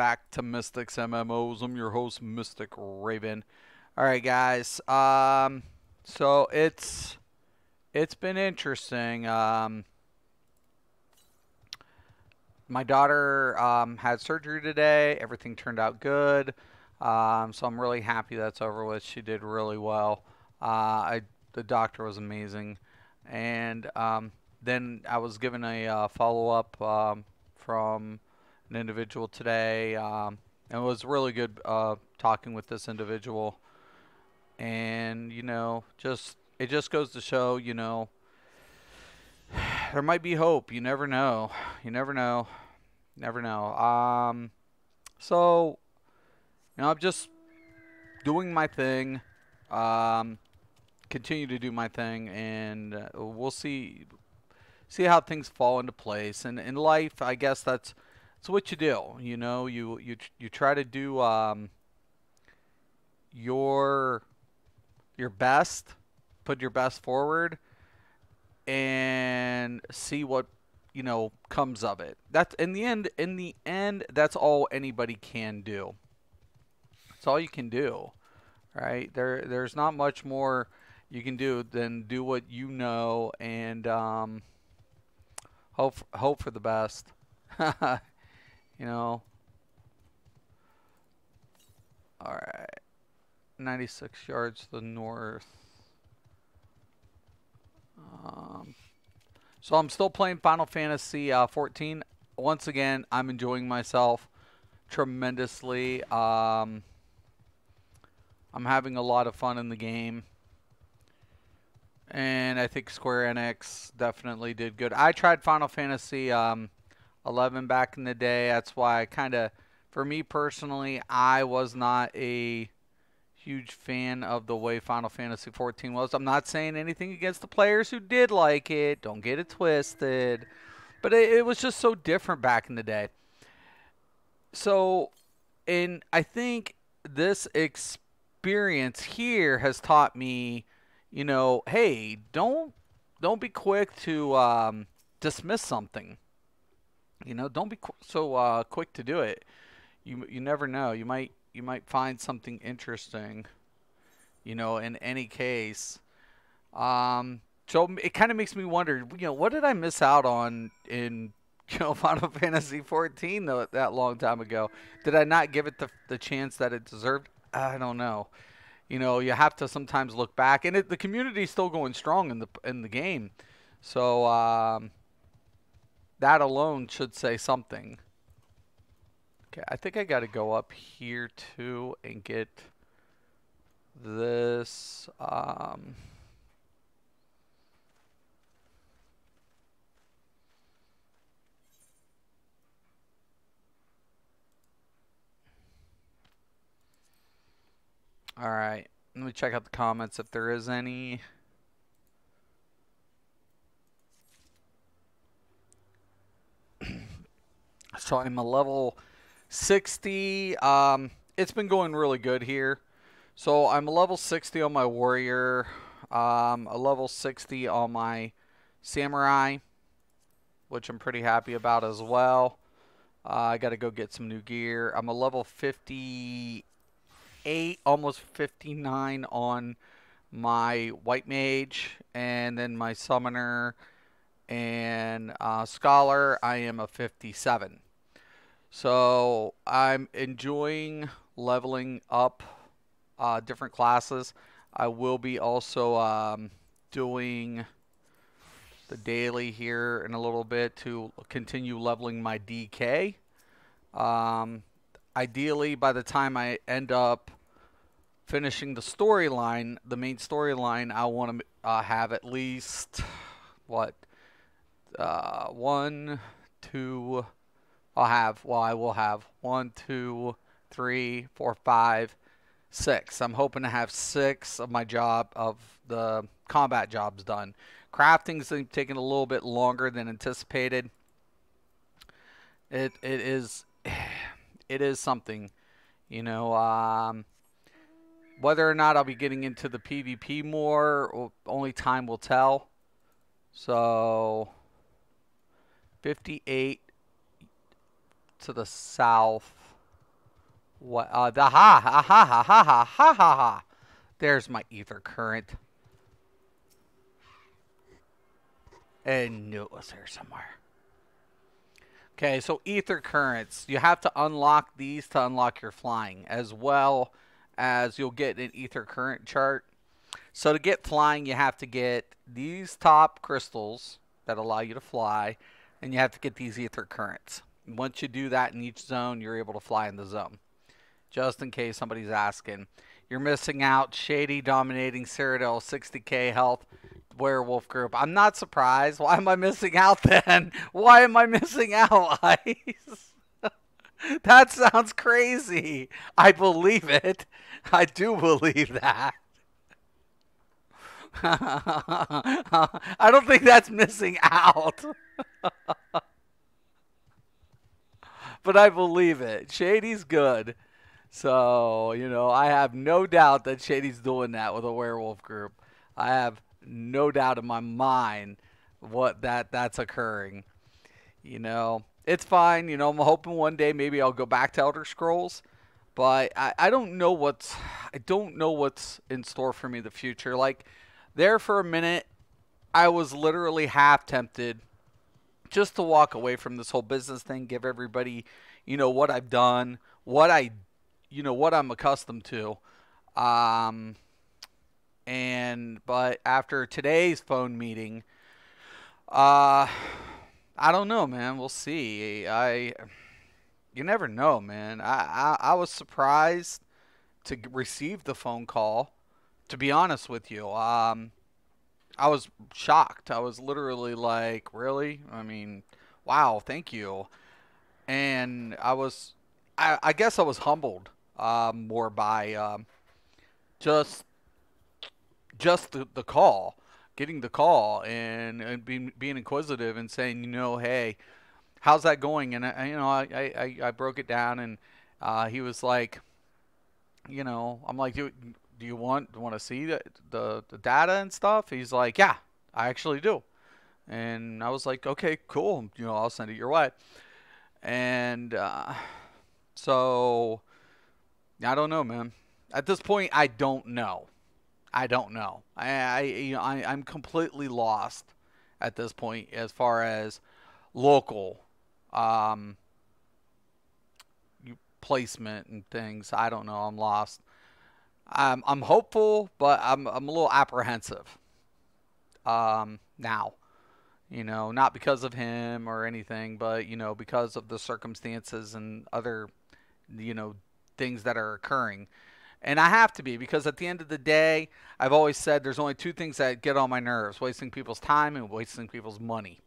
back to Mystics MMOs. I'm your host, Mystic Raven. All right, guys. So it's been interesting. My daughter had surgery today. Everything turned out good. So I'm really happy that's over with. She did really well. The doctor was amazing, and then I was given a follow up from an individual today. And it was really good talking with this individual. And just it just goes to show, there might be hope. You never know. You never know. Never know. So I'm just doing my thing. Um, Continue to do my thing, and we'll see how things fall into place. And in life, I guess that's what you do. You try to do your your best, put your best forward, and see what comes of it. That's in the end. In the end, that's all anybody can do. It's all you can do, right? There's not much more you can do than do what you know and hope for the best. you know. All right, 96 yards to the north. Um, so I'm still playing Final Fantasy 14. Once again, I'm enjoying myself tremendously. I'm having a lot of fun in the game. And I think Square Enix definitely did good. I tried Final Fantasy 11 back in the day. That's why I kind of, for me personally, I was not a huge fan of the way Final Fantasy 14 was. I'm not saying anything against the players who did like it. Don't get it twisted. But it was just so different back in the day. So, and I think this experience here has taught me, hey, don't be quick to dismiss something. Don't be so quick to do it. You never know. You might find something interesting. In any case, so it kind of makes me wonder. What did I miss out on in Final Fantasy 14 though that long time ago? Did I not give it the chance that it deserved? I don't know. You have to sometimes look back, and the community is still going strong in the game. So that alone should say something. Okay, I think I got to go up here too and get this. All right, let me check out the comments if there is any. So I'm a level 60. It's been going really good here. So I'm a level 60 on my warrior, a level 60 on my samurai, which I'm pretty happy about as well. I got to go get some new gear. I'm a level 58, almost 59 on my white mage, and then my summoner and scholar, I am a 57. So I'm enjoying leveling up different classes. I will be also doing the daily here in a little bit to continue leveling my DK. Um, Ideally, by the time I end up finishing the storyline, the main storyline, I want to have at least what one, two. I will have one, two, three, four, five, six. I'm hoping to have six of my job of the combat jobs done. Crafting's taking a little bit longer than anticipated. It is it is something, you know. Whether or not I'll be getting into the PvP more, only time will tell. So 58 to the south. What? The ha ha ha ha ha ha ha ha ha. There's my ether current. And knew it was here somewhere. Okay, so ether currents. You have to unlock these to unlock your flying, as well as you'll get an ether current chart. So to get flying, you have to get these top crystals that allow you to fly, and you have to get these ether currents. Once you do that in each zone, you're able to fly in the zone. Just in case somebody's asking. You're missing out. Shady dominating Cyrodiil, 60k health. Werewolf group. I'm not surprised. Why am I missing out then? Why am I missing out, Ice? That sounds crazy. I believe it. I do believe that. I don't think that's missing out. But I believe it. Shady's good. So, I have no doubt that Shady's doing that with a werewolf group. I have no doubt in my mind that's occurring. It's fine. I'm hoping one day maybe I'll go back to Elder Scrolls, but I don't know what's in store for me in the future. Like, there for a minute, I was literally half tempted just to walk away from this whole business thing, give everybody, what I've done, what I'm accustomed to. But after today's phone meeting, I don't know, man. We'll see. You never know, man. I was surprised to receive the phone call, to be honest with you. I was shocked. I was literally like, really? I mean, wow, thank you. And I guess I was humbled more by just the call, getting the call, and being inquisitive and saying, hey, how's that going? And I broke it down, and he was like, I'm like, do you want to see the data and stuff? He's like, yeah, I actually do. And I was like, okay, cool. I'll send it your way. And so I don't know, man. At this point, I don't know. I'm completely lost at this point as far as local placement and things. I don't know. I'm lost. I'm hopeful, but I'm a little apprehensive now. Not because of him or anything, but because of the circumstances and other things that are occurring. And I have to be, because at the end of the day, I've always said there's only two things that get on my nerves: wasting people's time and wasting people's money.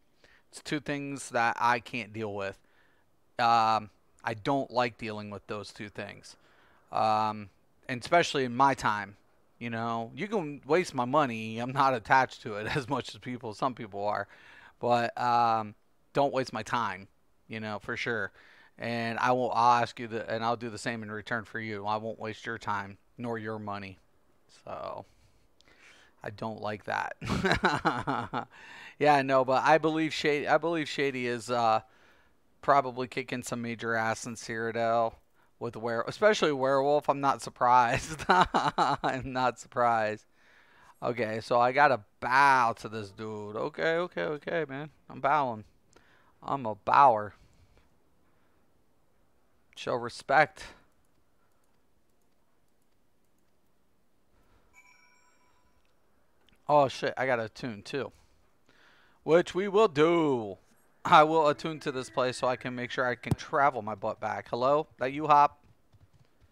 It's two things that I can't deal with. I don't like dealing with those two things. And especially in my time. You can waste my money. I'm not attached to it as much as some people are. But don't waste my time, for sure. And I'll ask you and I'll do the same in return for you. I won't waste your time nor your money. So I don't like that. Yeah, no, but I believe Shady is probably kicking some major ass in Cyrodiil with especially werewolf. I'm not surprised. I'm not surprised. Okay, so I gotta bow to this dude. Okay, man. I'm bowing. I'm a bower. Show respect. Oh shit, I gotta attune too. Which we will do. I will attune to this place so I can make sure I can travel my butt back. Hello? That you, Hop?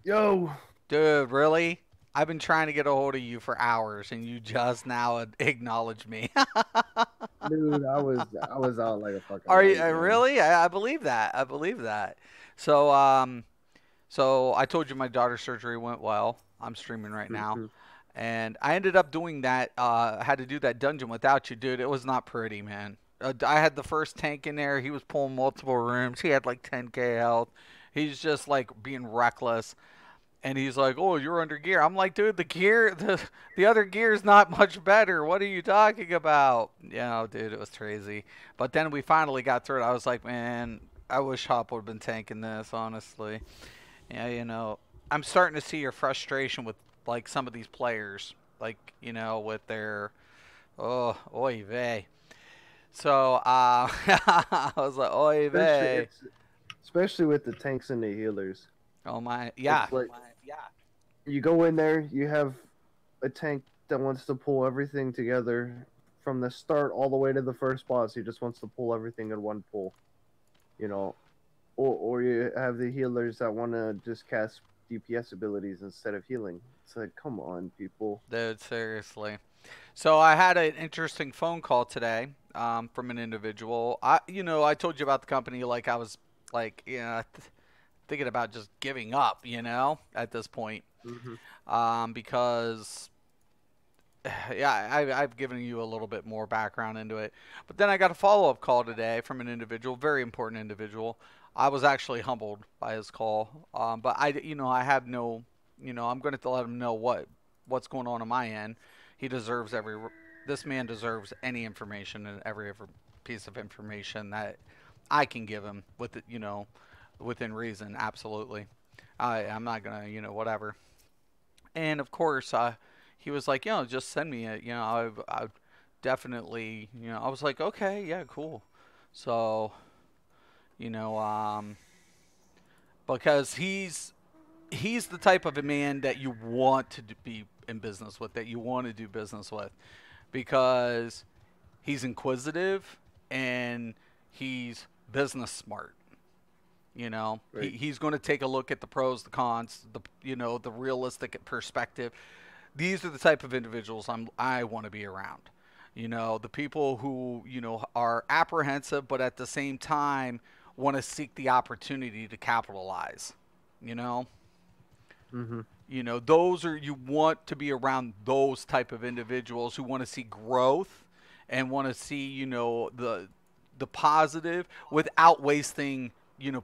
Yo. Dude, really? I've been trying to get a hold of you for hours, and you just now acknowledged me. Dude, I was out like a fucking Are you light, man. really? I believe that. I believe that. So so I told you my daughter's surgery went well. I'm streaming right True, now, true. and I ended up doing that. I had to do that dungeon without you, dude. It was not pretty, man. I had the first tank in there. He was pulling multiple rooms. He had like 10k health. He's just like being reckless. And he's like, "Oh, you're under gear." I'm like, "Dude, the other gear is not much better. What are you talking about?" Dude, it was crazy. But then we finally got through it. I was like, "Man, I wish Hop would have been tanking this, honestly." Yeah, I'm starting to see your frustration with like some of these players, like with their oy vey. So I was like, oy Especially vey. it's especially with the tanks and the healers. Oh my, yeah, It's like you go in there, you have a tank that wants to pull everything together from the start all the way to the first boss. He just wants to pull everything in one pull, you know. Or you have the healers that want to just cast DPS abilities instead of healing. It's like, come on, people. dude, seriously. So I had an interesting phone call today from an individual. I told you about the company. Like I was like, thinking about just giving up. At this point, Hmm. because yeah, I've given you a little bit more background into it. But then I got a follow up call today from an individual, very important individual. I was actually humbled by his call, but I have no, I'm going to let him know what's going on my end. He deserves this man deserves any information and every piece of information that I can give him within reason. Absolutely, I'm not gonna, whatever. And of course, he was like, just send me it. I definitely, I was like, okay, yeah, cool. So, you know, because he's the type of a man that you want to be in business with, that you want to do business with, because he's inquisitive and he's business smart. Right. He's going to take a look at the pros, the cons, the realistic perspective. These are the type of individuals I want to be around. The people who are apprehensive, but at the same time want to seek the opportunity to capitalize. You know, Hmm. those are you want to be around those type of individuals who want to see growth and want to see the positive without wasting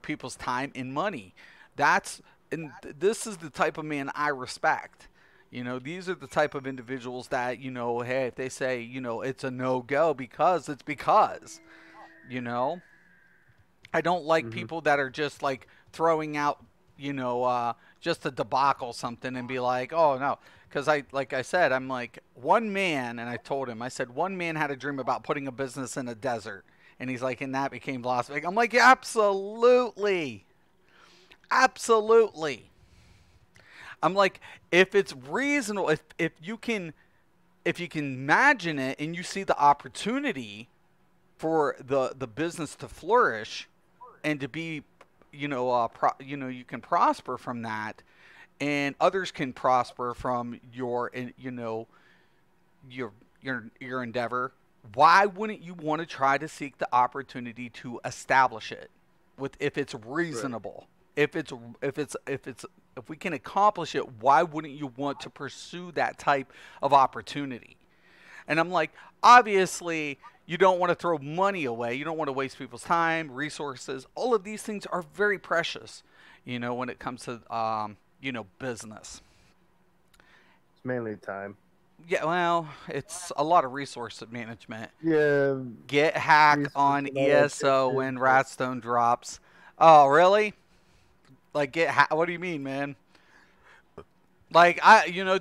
people's time and money. That's and this is the type of man I respect. These are the type of individuals that hey, if they say it's a no go because it's because you know I don't like Hmm. people that are just like throwing out, you know, uh, just a debacle something and be like, oh no, because like I said, I'm like one man, and I told him, I said one man had a dream about putting a business in a desert, and he's like, and that became Las Vegas. I'm like, yeah, absolutely, absolutely. I'm like, if it's reasonable, if you can imagine it and you see the opportunity for the business to flourish and to be you can prosper from that, and others can prosper from your your endeavor. Why wouldn't you want to try to seek the opportunity to establish it with if it's Right. reasonable, if we can accomplish it? Why wouldn't you want to pursue that type of opportunity? And I'm like, obviously, you don't want to throw money away. You don't want to waste people's time, resources. All of these things are very precious, when it comes to, business. It's mainly time. Yeah, well, it's a lot of resource management. Yeah, Get hack research on and all that shit ESO too. when But Ratstone drops. Oh, really? Like, what do you mean, man? Like,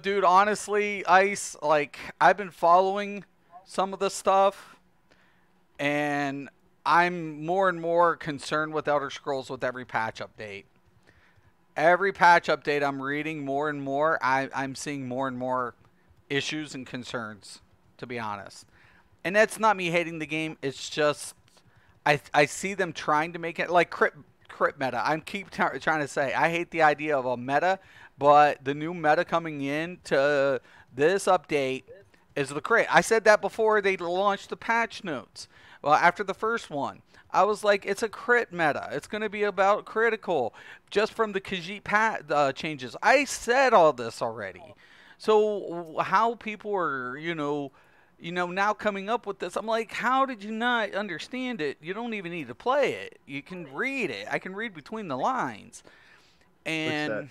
dude, honestly, Ice, like, I've been following some of this stuff, and I'm more and more concerned with Elder Scrolls with every patch update. Every patch update, I'm reading more and more. I'm seeing more and more issues and concerns, to be honest. And that's not me hating the game. It's just I see them trying to make it like crit meta. I'm trying to say I hate the idea of a meta, but the new meta coming in to this update is the crit. I said that before they launched the patch notes. Well, after the first one, I was like, it's a crit meta. It's going to be about critical, just from the Khajiit changes. I said all this already. So how people are, now coming up with this, I'm like, how did you not understand it? You don't even need to play it. You can read it. I can read between the lines. what's that?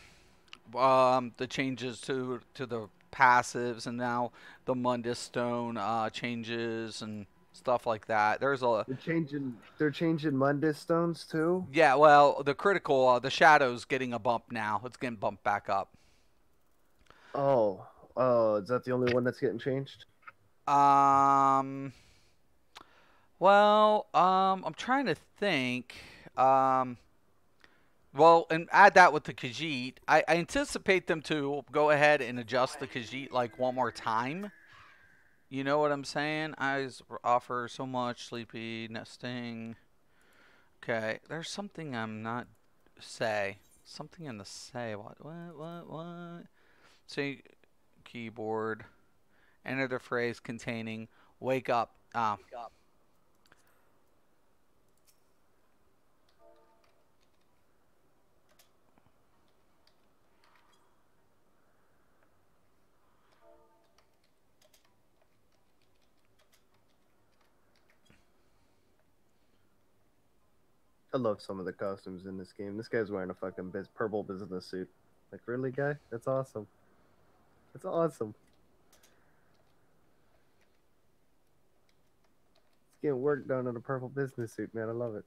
And the changes to the passives, and now the Mundus Stone changes, and stuff like that. There's a They're changing Mundus stones too. yeah. Well, the critical, the shadow's getting a bump now. It's getting bumped back up. Oh, is that the only one that's getting changed? Um. Well, I'm trying to think. Um. Well, and add that with the Khajiit. I anticipate them to go ahead and adjust the Khajiit like one more time. You know what I'm saying? Eyes offer so much sleepy nesting. Okay, there's something I'm not say. Something in the say. What? Say keyboard. Enter the phrase containing wake up. Ah. I love some of the costumes in this game. This guy's wearing a fucking purple business suit. Like, really, guy? That's awesome. That's awesome. It's getting work done in a purple business suit, man. I love it.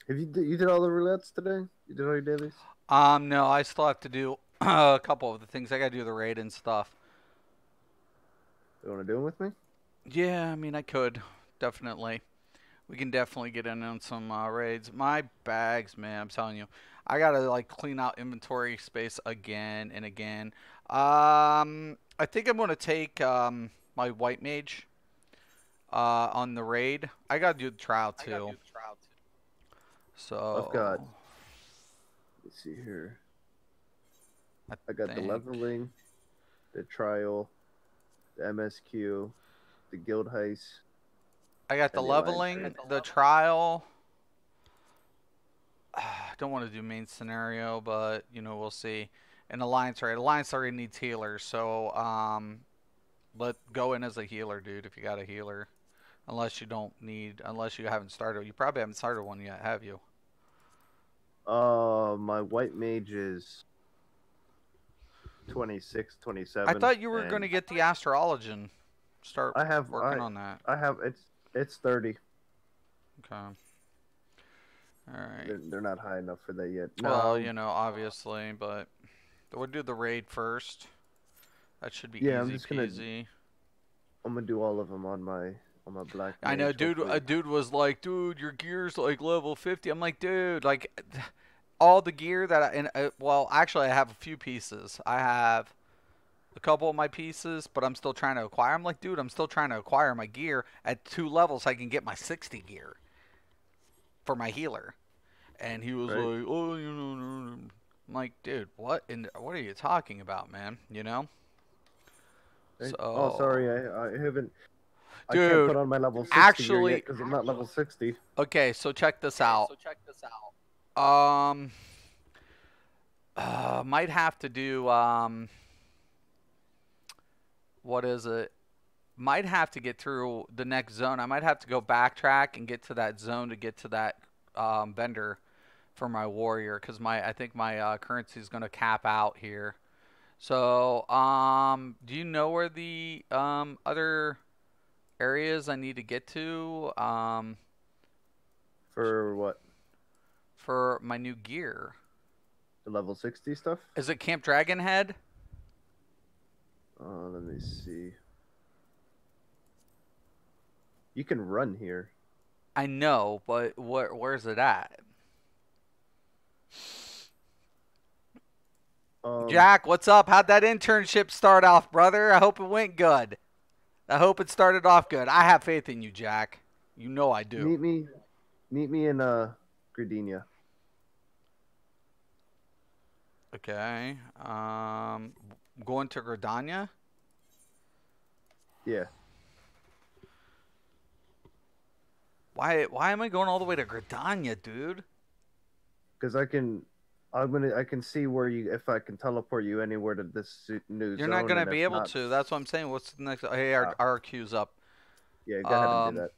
Have you did all the roulettes today? You did all your dailies? No, I still have to do a couple of the things. I gotta do the raid and stuff. You want to do them with me? Yeah, I mean, I could definitely. We can definitely get in on some raids. My bags, man, I'm telling you, I gotta like clean out inventory space again and again. I think I'm gonna take my white mage on the raid. I gotta do the trial too. I've got. So Let's see here. I I got the think leveling, the trial, the MSQ, the guild heist, I got the and the alliance leveling, raid. the trial. Don't want to do main scenario, but you know we'll see. And alliance raid. Alliance already needs healers, so let go in as a healer, dude. If you got a healer, unless you don't need, unless you haven't started. You probably haven't started one yet, have you? My white mage is 26, I 27, thought you were and gonna get the astrologian. Start I have working on that. I have it's 30. Okay. All right. They're not high enough for that yet. Well, No, you know, obviously, but we'll do the raid first. That should be yeah, easy peasy. I'm gonna do all of them on my black I know, mage. dude. Hopefully. A dude was like, "Dude, your gear's like level 50." I'm like, "Dude, like, all the gear that well, actually, I have a few pieces. I have a couple of my pieces, but I'm still trying to acquire. I'm like, dude, I'm still trying to acquire my gear at 2 levels. So I can get my 60 gear for my healer." And he was Right. like, "Oh, you know." I'm like, dude, what? And what are you talking about, man? You know? Right. Oh, sorry, So, I haven't. I can't dude, put on my level 60 gear actually, yet because I'm not level 60. okay. So check this out. Um, might have to do what is it? Might have to get through the next zone. I might have to go backtrack and get to that zone to get to that vendor for my warrior because my I think my currency is gonna cap out here. So do you know where the other areas I need to get to For what? for my new gear? The level 60 stuff? Is it Camp Dragonhead? Let me see. You can run here. I know, but where's it at? Um, Jack, what's up? How'd that internship start off, brother? I hope it went good. I hope it started off good. I have faith in you, Jack. You know I do. meet me in Gardenia. Okay. Going to Gradania? Yeah, Why am I going all the way to Gradania, dude? because I can see where you if I can teleport you anywhere to this new You're zone. not gonna And be if able not, to. That's what I'm saying. What's the next? Hey, our queue's up. yeah, go ahead and do Um, that.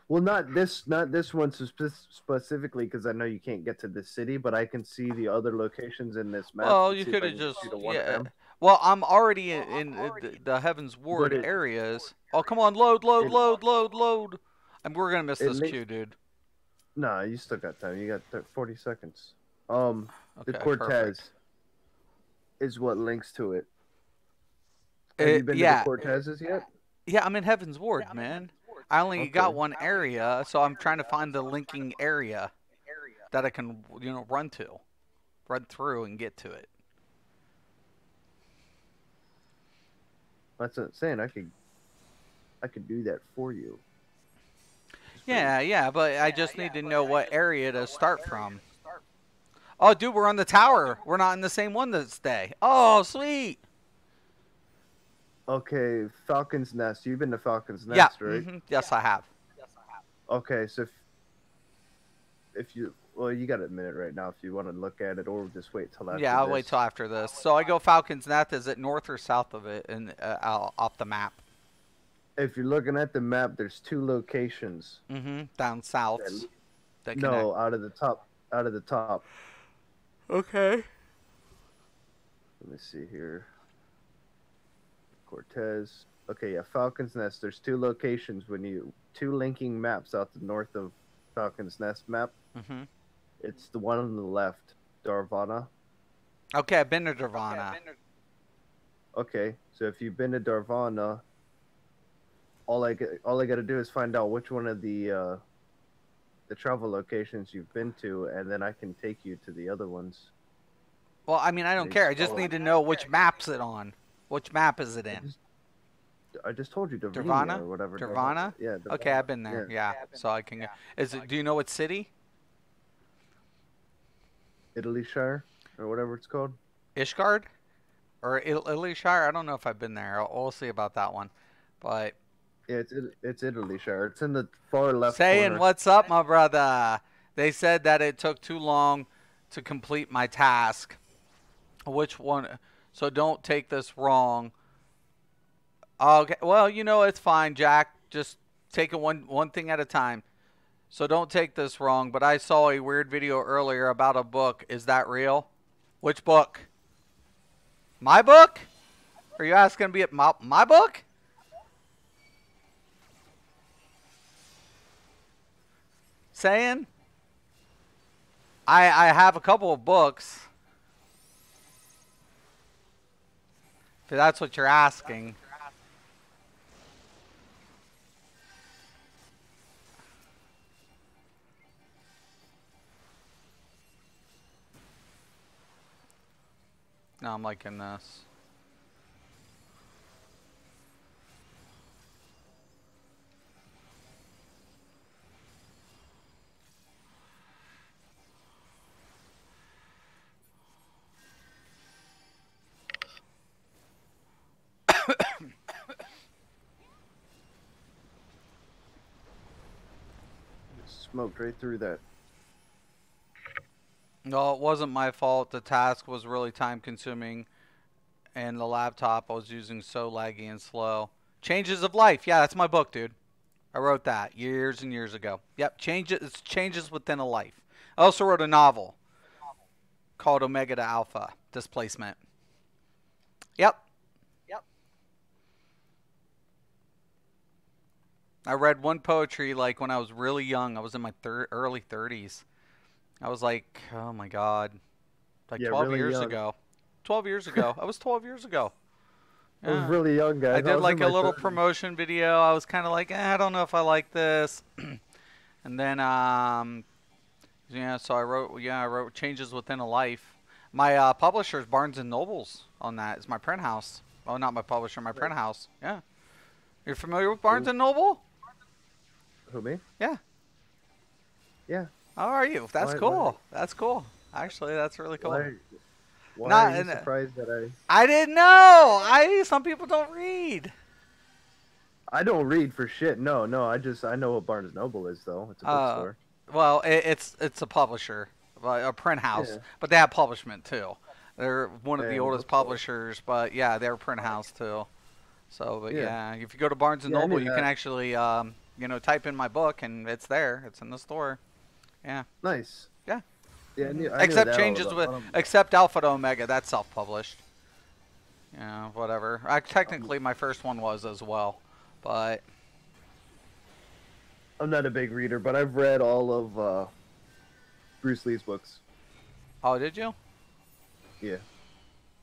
Well, not this one specifically, because I know you can't get to this city, but I can see the other locations in this map. well, and you see if could I have can get just you to one of yeah. them. Well, I'm already in the Heaven's But Ward areas. Oh, come on, load, load, load, load, load. And we're gonna miss it this links. queue, dude. Nah, you still got time. You got 40 seconds. The Okay, Cortez perfect. is what links to it. Have you been to the Yeah, Cortezes yet? yeah. I'm in Heaven's Ward, man. I only got Okay. one area, so I'm trying to find the linking area that I can, run through and get to it. That's what I'm saying. I could do that for you. Just wait. Yeah, yeah, but I just need to know what area to start from. Oh, dude, we're on the tower. We're not in the same one this day. Oh, sweet. Okay, Falcon's Nest. You've been to Falcon's Yeah. Nest, right? Yes, I have. Okay, so if you well, you got a minute right now if you want to look at it, or just wait till after Yeah, I'll wait this. till after this. So I go Falcon's Nest. Is it north or south of it, and off the map? If you're looking at the map, there's two locations. Down south. that- That connect. no, out of the top. Out of the top. Okay. Let me see here. Cortez. Okay, yeah, Falcon's Nest. There's two locations two linking maps out the north of Falcon's Nest map. It's the one on the left, Darvana. Okay, I've been to Nirvana. Okay, so if you've been to Darvana, all I got to do is find out which one of the travel locations you've been to, and then I can take you to the other ones. Well, I mean, I don't care. I just need to know which map's it on. Which map is it in? I just told you Darvana Nirvana? or whatever. Nirvana? Yeah. Darvana. Okay, I've been there. Yeah, so I can. Is it? Do you know what city? Italy Shire or whatever it's called. Ishgard or Italy Shire? I don't know if I've been there. We'll see about that one. But Yeah, it's Italy Shire. It's in the far left saying corner. what's up, my brother. They said that it took too long to complete my task. Which one? So don't take this wrong. Okay. Well, it's fine, Jack. Just take it one thing at a time. So don't take this wrong, but I saw a weird video earlier about a book. Is that real? Which book? My book? Are you asking to be at my book? Saying? I have a couple of books. If that's what you're asking. No, I'm liking this. Smoked right through that. No, it wasn't my fault. The task was really time consuming and the laptop I was using so laggy and slow. Changes of Life. Yeah, that's my book, dude. I wrote that years and years ago. Yep, it's Changes Within a Life. I also wrote a novel called Omega to Alpha Displacement. Yep. I read one poetry like when I was really young. I was in my early 30s. I was like, oh my God. Like Yeah, 12 really years young. ago. 12 years ago. I was 12 years ago. I was Yeah. really young, guys. I did was like in a my little 30s. promotion video. I was kind of like, I don't know if I like this. And then, so I wrote Changes Within a Life. My publisher is Barnes & Nobles on that. It's my print house. Oh, not my publisher, my print house. Yeah. You're familiar with Barnes & Noble? Who, me? Yeah. Yeah. How are you? That's Why- cool. why- That's cool. Actually, that's really cool. Why Not are you in a- surprised that I didn't know. Some people don't read. I don't read for shit. No. I know what Barnes Noble is though. It's a bookstore. Well, it's a publisher, a print house, Yeah. but they have publishment too. They're one of the Yeah, oldest bookstore. publishers, but yeah, they're a print house too. So, but Yeah. if you go to Barnes and Yeah, I Noble, knew you can that. actually type in my book and it's there. It's in the store. Yeah. Nice. Yeah. Yeah. I knew Except that Changes all with about- except Alpha to Omega, that's self-published. Yeah, whatever. Technically, my first one was as well, but I'm not a big reader, but I've read all of Bruce Lee's books. oh, did you? Yeah,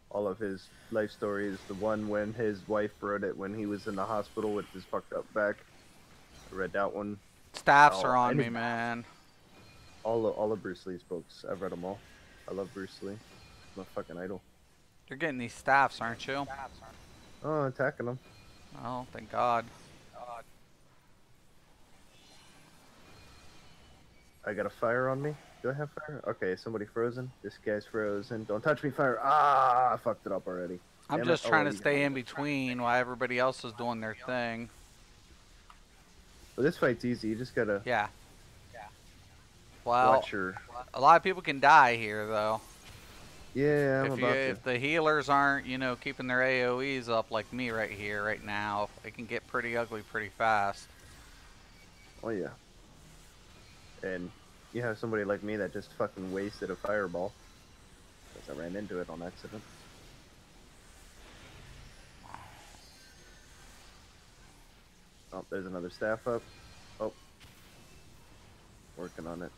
all of his life stories. The one when his wife wrote it when he was in the hospital with his fucked up back. I read that one. Staffs Oh, are on and me, man. all of Bruce Lee's books. I've read them all. I love Bruce Lee. He's my fucking idol. You're getting these staffs, aren't you? Oh, attacking him. Oh, thank God. I got a fire on me. Do I have fire? Okay, somebody frozen. This guy's frozen. Don't touch me, fire. Ah, I fucked it up already. I'm Damn just it. trying Oh, to stay in between while everybody else is doing their thing. Well, this fight's easy. You just gotta Yeah. Well, watch your. a lot of people can die here, though. Yeah, I'm If about to. if the healers aren't, you know, keeping their AOE's up like me right here, right now, it can get pretty ugly pretty fast. Oh yeah. And you have somebody like me that just fucking wasted a fireball because I ran into it on accident. Oh, there's another staff up. Oh, working on it.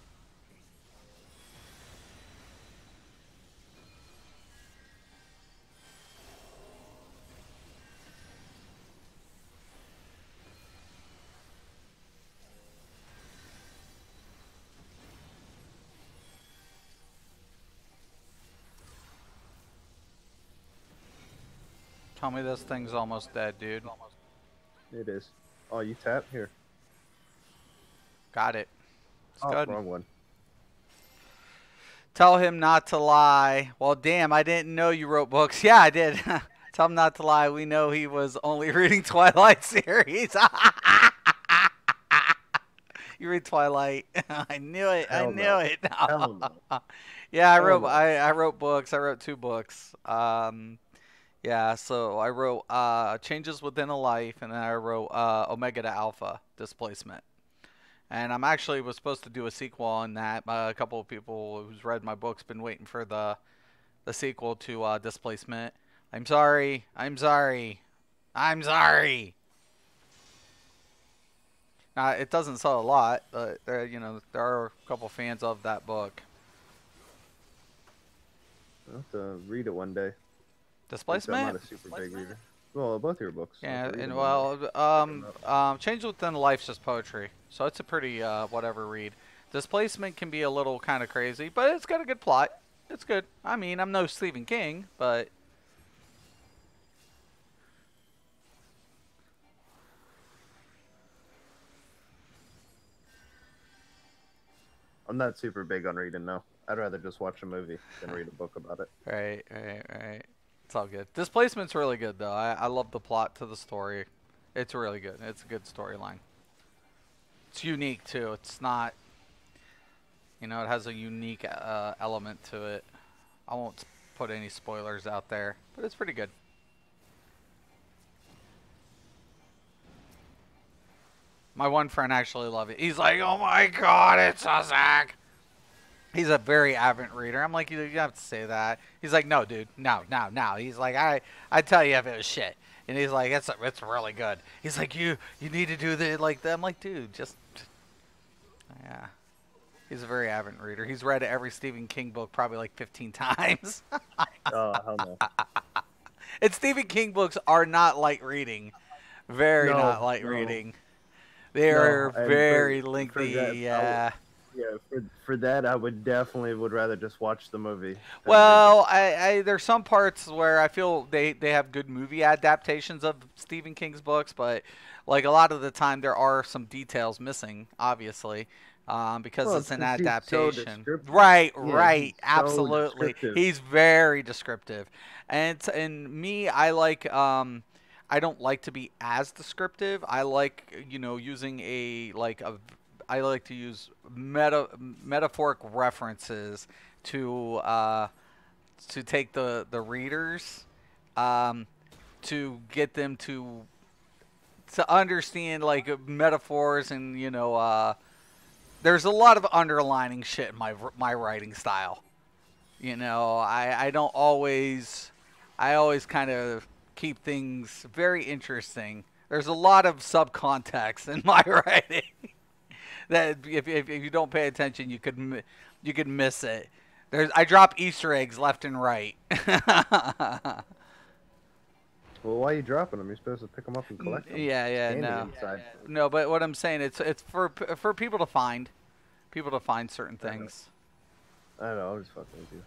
Tell me this thing's almost dead, dude. It is. Oh, you tap here. Got it. It's Oh, good. wrong one. Tell him not to lie. Well, damn, I didn't know you wrote books. Yeah, I did. Tell him not to lie. We know he was only reading Twilight series. You read Twilight. I knew it. Hell I knew no. it. Hell no. Yeah, Hell no. I wrote books. I wrote 2 books. Yeah, so I wrote Changes Within a Life, and then I wrote Omega to Alpha Displacement. And I'm actually was supposed to do a sequel on that. A couple of people who's read my books been waiting for the sequel to Displacement. I'm sorry. I'm sorry. I'm sorry. It doesn't sell a lot, but there, you know, there are a couple fans of that book. I'll have to read it one day. Displacement? I'm not a super big reader. Well, both your books. Yeah, Read and them one day. well, Change Within Life's just poetry, so it's a pretty whatever read. Displacement can be a little kind of crazy, but it's got a good plot. It's good. I mean, I'm no Stephen King, but I'm not super big on reading now. I'd rather just watch a movie than read a book about it. right. It's all good. Displacement's really good though. I love the plot to the story. It's really good. It's a good storyline. It's unique too. It's not, you know, it has a unique element to it. I won't put any spoilers out there, but it's pretty good. My one friend actually loved it. He's like, "Oh my god, it's a Zach." He's a very avid reader. I'm like, you have to say that. He's like, no, dude, no. He's like, I tell you if it was shit. And he's like, it's really good. He's like, you need to do the like that. I'm like, dude, just yeah. He's a very avid reader. He's read every Stephen King book probably like 15 times. Oh, hell no. And Stephen King books are not light reading. Very No, not light no. reading. They No, are and very for lengthy. that, Yeah. For that, I would rather just watch the movie. than read Well, there's some parts where I feel they have good movie adaptations of Stephen King's books, but like a lot of the time there are some details missing, obviously, because Well, it's an 'cause he's so adaptation. descriptive. Right, Yeah, right, he's so absolutely. descriptive. He's very descriptive, and me, I like I don't like to be as descriptive. I like, you know, using I like to use metaphoric references to take the readers, to get them to understand like metaphors, and you know, there's a lot of underlining shit in my writing style. You know, I don't always I always kind of keep things very interesting. There's a lot of subcontext in my writing that if you don't pay attention, you could miss it. I drop Easter eggs left and right. Well, why are you dropping them? You're supposed to pick them up and collect them. Yeah, It's yeah, candy no, inside. no. But what I'm saying, it's for people to find certain I know. things. I don't know. I'm just fucking with you.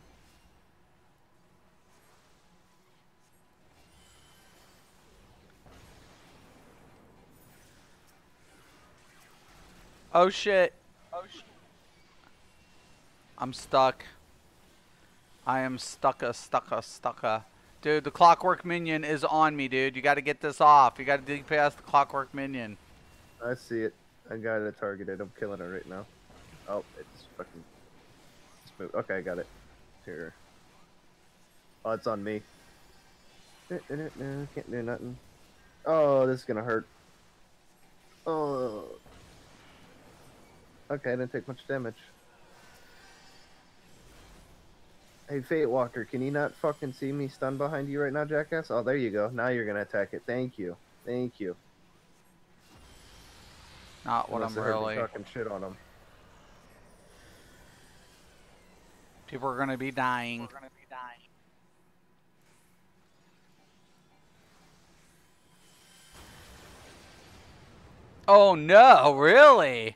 Oh shit! I'm stuck. I am stucka. Dude, the clockwork minion is on me, dude. You got to get this off. You got to DPS the clockwork minion. I see it. I got it targeted. I'm killing it right now. Oh, it's fucking smooth. Okay, I got it. Here. Oh, it's on me. Can't do nothing. Oh, this is gonna hurt. Oh. Okay, I didn't take much damage. Hey, Fate Walker, can you not fucking see me stunned behind you right now, jackass? Oh, there you go. Now you're gonna attack it. Thank you. Thank you. Not what Unless I'm I heard me really. talking shit on him. People are gonna be dying. Oh no, really?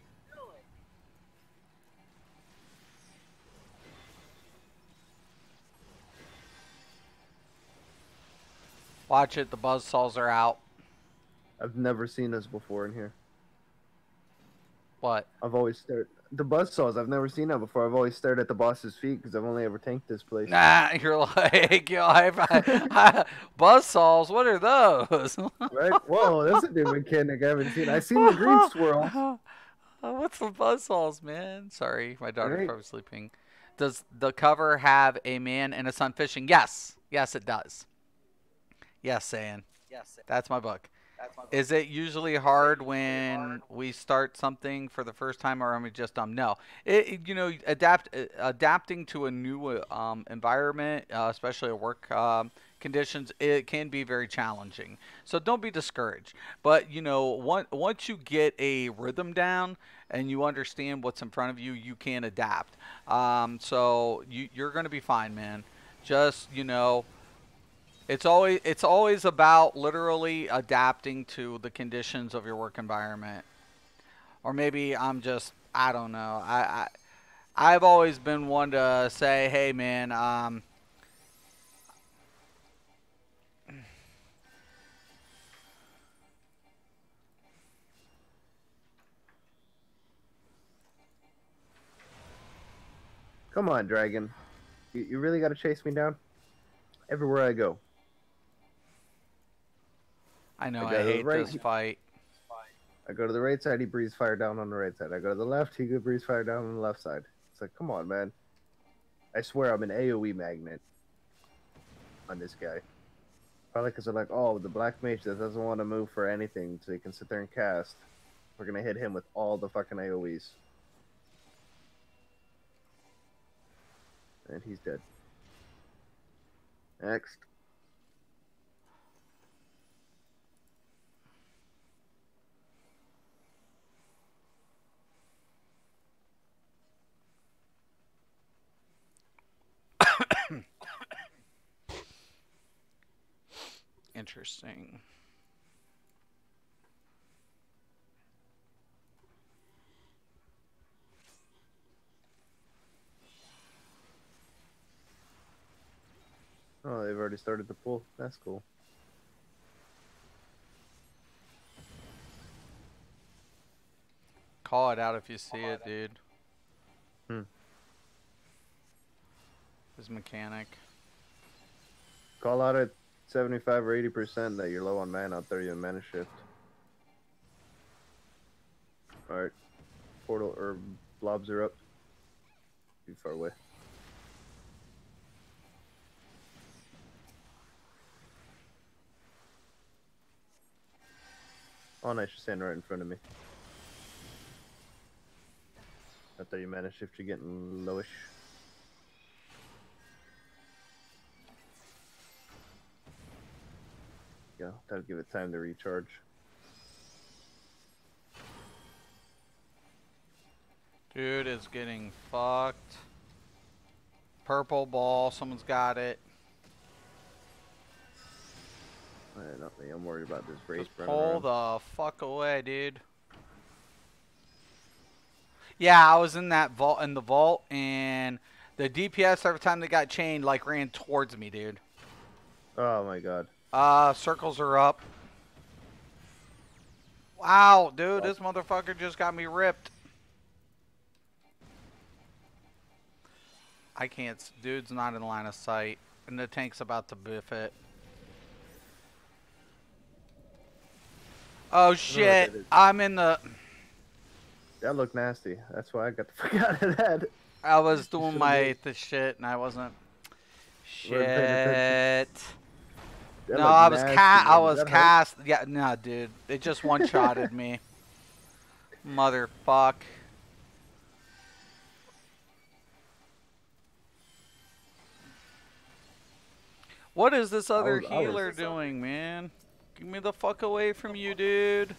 Watch it, the buzzsaws are out. I've never seen this before in here. What? I've always stared. The buzzsaws, I've never seen that before. I've always stared at the boss's feet because I've only ever tanked this place. Nah, you're like, yo, buzzsaws, what are those? Right? Whoa, that's a new mechanic I haven't seen. I've seen the green swirl. What's the buzzsaws, man? Sorry, my daughter's Right? probably sleeping. Does the cover have a man and a son fishing? Yes. Yes, it does. Yes, Sayan. That's my book. Is it usually hard when we start something for the first time, or am we just dumb? No, you know, adapting to a new environment, especially at work conditions, it can be very challenging. So don't be discouraged. But you know, once you get a rhythm down and you understand what's in front of you, you can adapt. So you're going to be fine, man. Just you know. It's always about literally adapting to the conditions of your work environment. Or maybe I don't know. I've always been one to say, "Hey man, Come on, dragon. You really got to chase me down? Everywhere I go. I know I I go to the hate right. this fight." I go to the right side, he breathes fire down on the right side. I go to the left, he breathes fire down on the left side. It's like, come on, man. I swear I'm an AoE magnet on this guy. Probably because they're like, oh, the black mage that doesn't want to move for anything, so he can sit there and cast. We're gonna hit him with all the fucking AoEs. And he's dead. Next. Interesting. Oh, they've already started the pull. That's cool. Call it out if you see it, dude. Hmm. His mechanic. Call out at 75 or 80% that you're low on mana. I'll throw you a mana shift. Alright. Portal or blobs are up. Too far away. Oh, nice. You're standing right in front of me. I thought your mana shift, you're getting lowish. go. That'll give it time to recharge. Dude is getting fucked. Purple ball. Someone's got it. Not me. I'm worried about this race. Just pull the fuck away, dude. Yeah, I was in that vault, in the vault, and the DPS every time they got chained, like, ran towards me, dude. Oh my god. Circles are up. Wow, dude, this motherfucker just got me ripped. I can't. Dude's not in line of sight, and the tank's about to biff it. Oh shit! I'm in the. That looked nasty. That's why I got the fuck out of that. I was doing the shit, and I wasn't. Shit. No, I was cast. Yeah, no, dude. It just one-shotted me. Motherfuck. What is this other healer doing, man? Get me the fuck away from you, dude.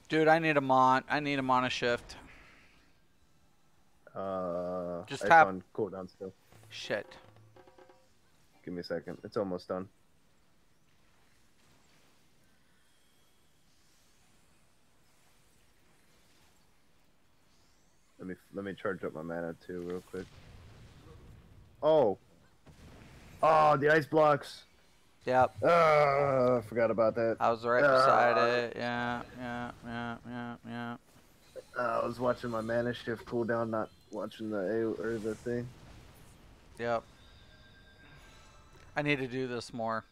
Dude, I need a mana shift. Just tap on cooldown still. Shit. Give me a second. It's almost done. Let me charge up my mana too real quick. Oh. Oh, the ice blocks. Yep. I forgot about that. I was right beside it. Yeah. I was watching my mana shift cooldown, not watching the thing. Yep. I need to do this more.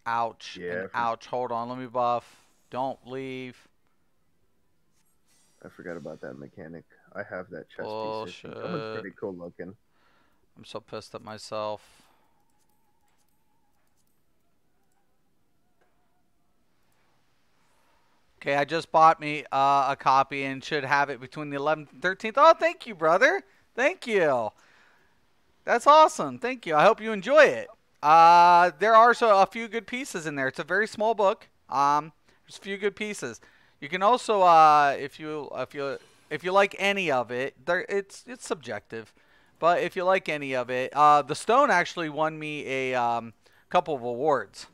Ouch. Yeah. Ouch. Hold on. Let me buff. Don't leave. I forgot about that mechanic. I have that chest piece. That one's pretty cool looking. I'm so pissed at myself. Okay, I just bought me a copy and should have it between the 11th and 13th. Oh, thank you, brother. Thank you. That's awesome. Thank you. I hope you enjoy it. There are a few good pieces in there. It's a very small book. There's a few good pieces. You can also, if you like any of it, it's subjective, but if you like any of it, the Stone actually won me a couple of awards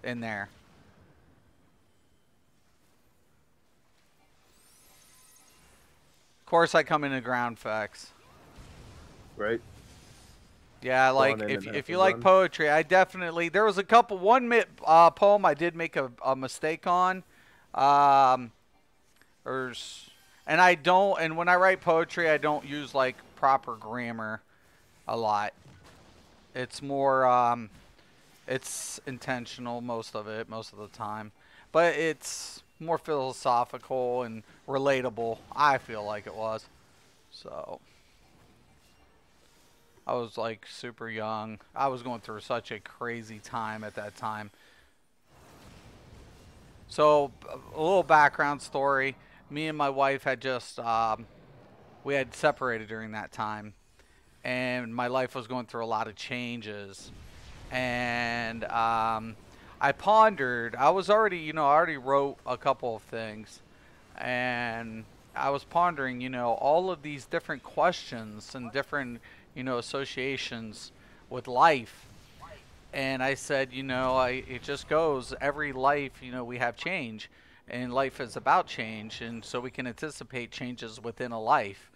in there. Of course, I come into ground facts. Right. Yeah, like if you like poetry, I definitely there was a couple one poem I did make a mistake on. And when I write poetry, I don't use like proper grammar a lot. It's more it's intentional most of the time, but it's more philosophical and relatable. I feel like it was. So I was like super young. I was going through such a crazy time at that time. So, a little background story. Me and my wife had just, we had separated during that time. And my life was going through a lot of changes. And I pondered. I was already, I already wrote a couple of things. And I was pondering, all of these different questions and different, associations with life. And I said, it just goes, every life, we have change, and life is about change, and so we can anticipate changes within a life.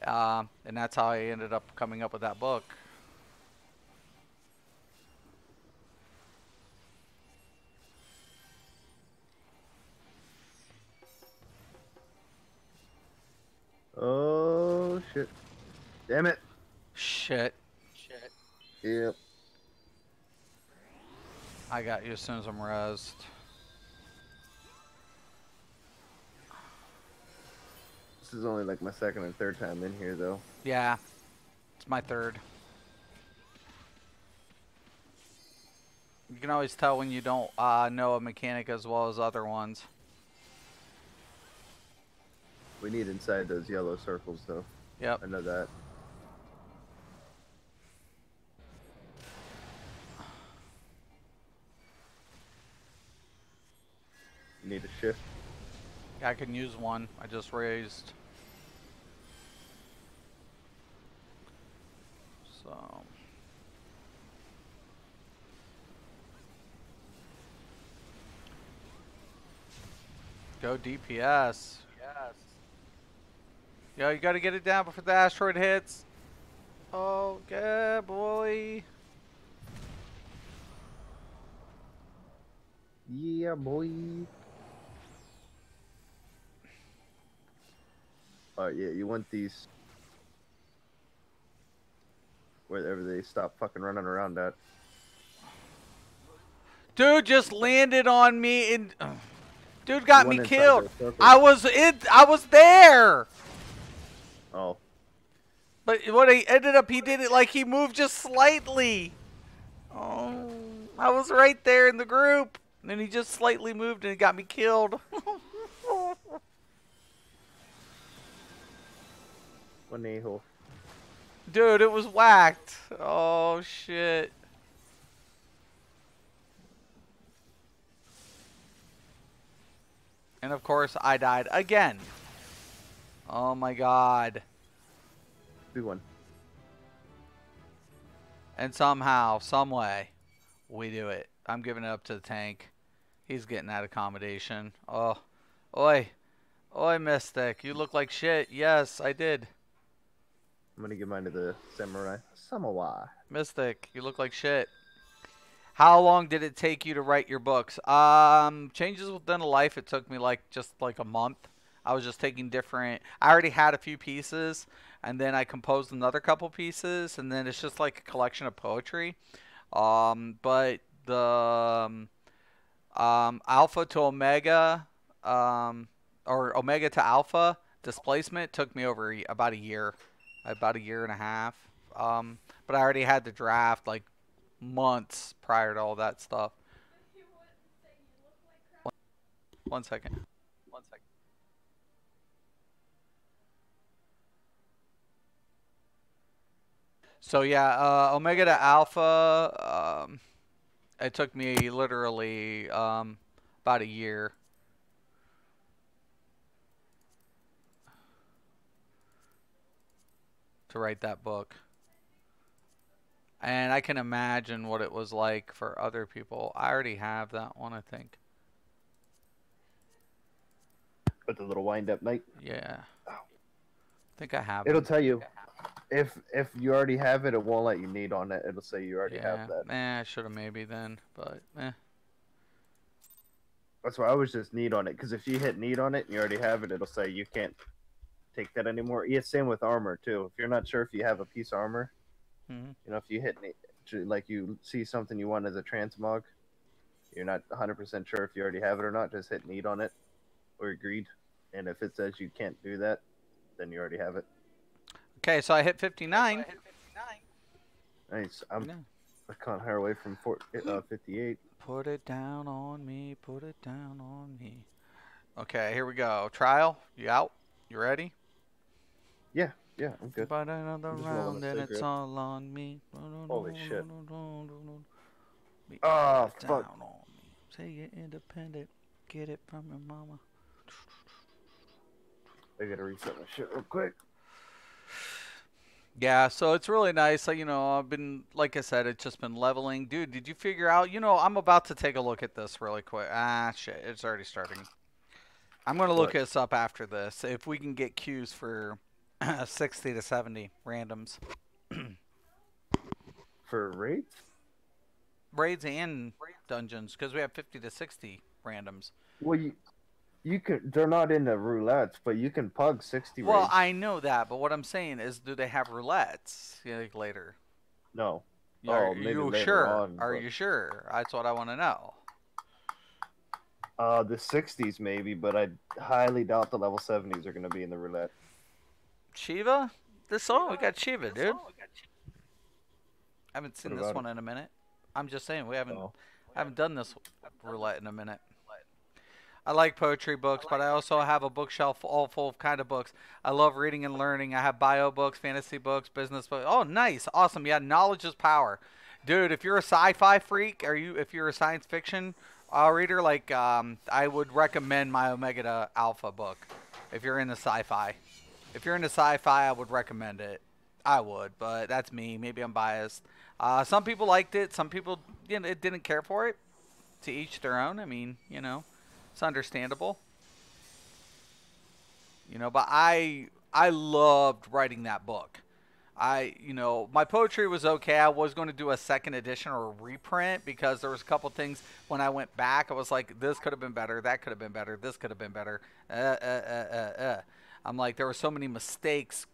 And that's how I ended up coming up with that book. Oh, shit. Damn it. Shit. Yep. I got you as soon as I'm rezzed. This is only like my second and third time in here, though. Yeah. It's my third. You can always tell when you don't know a mechanic as well as other ones. We need inside those yellow circles, though. Yep. I know that. You need a shift. I can use one. I just raised. So. Go DPS. Yes. Yo, you gotta get it down before the asteroid hits. Oh, yeah, boy. Yeah, boy. Alright, yeah, you want these wherever they stop fucking running around at. Dude just landed on me and dude got me One inside killed. those circles. I was there. Oh, But what he ended up, he did it like he moved just slightly. Oh, I was right there in the group. And then he just slightly moved and it got me killed. one a-hole. Dude, it was whacked. Oh, shit. And of course, I died again. Oh my god. Do one. And somehow, some way, we do it. I'm giving it up to the tank. He's getting that accommodation. Oh, oi. Oi, Mystic. You look like shit. Yes, I did. I'm gonna give mine to the samurai. Samurai. Mystic, you look like shit. How long did it take you to write your books? Changes Within a Life, it took me just like a month. I was just taking different. I already had a few pieces, and then I composed another couple pieces, and then it's just like a collection of poetry. But the Alpha to Omega, or Omega to Alpha displacement took me over about a year and a half. But I already had the draft like months prior to all that stuff. One second. So yeah, Omega to Alpha, it took me literally about a year. To write that book. And I can imagine what it was like for other people. I already have that one, I think. With the little wind up night. Yeah. I think I have It'll them. tell you if you already have it, it won't let you need on it. It'll say you already have that. I should have maybe then, but That's why I was just need on it, because if you hit need on it and you already have it, it'll say you can't take that anymore. Yeah, same with armor too. If you're not sure if you have a piece of armor, you know, if you hit like you see something you want as a transmog, you're not 100% sure if you already have it or not, just hit need on it or agreed. And if it says you can't do that, then you already have it. Okay, so I hit 59. Nice. I'm a con higher away from 58. Put it down on me. Put it down on me. Okay, here we go. Trial. You out? You ready? Yeah, I'm good. But another round and it's all on me. Holy shit. Oh, fuck. Down on me. Say you're independent. Get it from your mama. I gotta reset my shit real quick. Yeah, so it's really nice. You know, I've been, like I said, it's just been leveling. Dude, did you figure out, you know, I'm about to take a look at this really quick. Ah, shit, it's already starting. I'm going to look this up after this. If we can get queues for 60 to 70 randoms. For raids? Raids and dungeons, because we have 50 to 60 randoms. Well, you can. They're not in the roulettes, but you can pug 60 Well, raids. I know that, but what I'm saying is, do they have roulettes later? No. Are you sure? Are you sure? That's what I want to know. The 60s maybe, but I highly doubt the level 70s are going to be in the roulette. Shiva? We got Shiva, dude. I haven't seen this one in a minute. I'm just saying we haven't done this roulette in a minute. I like poetry books, but I also have a bookshelf all full of kind of books. I love reading and learning. I have bio books, fantasy books, business books. Oh, nice, awesome. Yeah, knowledge is power, dude. If you're a sci-fi freak, or if you're a science fiction reader, like I would recommend my Omega to Alpha book. If you're into sci-fi, if you're into sci-fi, I would recommend it. I would, but that's me. Maybe I'm biased. Some people liked it. Some people, it didn't care for it. To each their own. I mean, it's understandable. But I loved writing that book. My poetry was okay. I was going to do a second edition or a reprint because there was a couple things when I went back. I was like, this could have been better. That could have been better. This could have been better. I'm like, there were so many mistakes.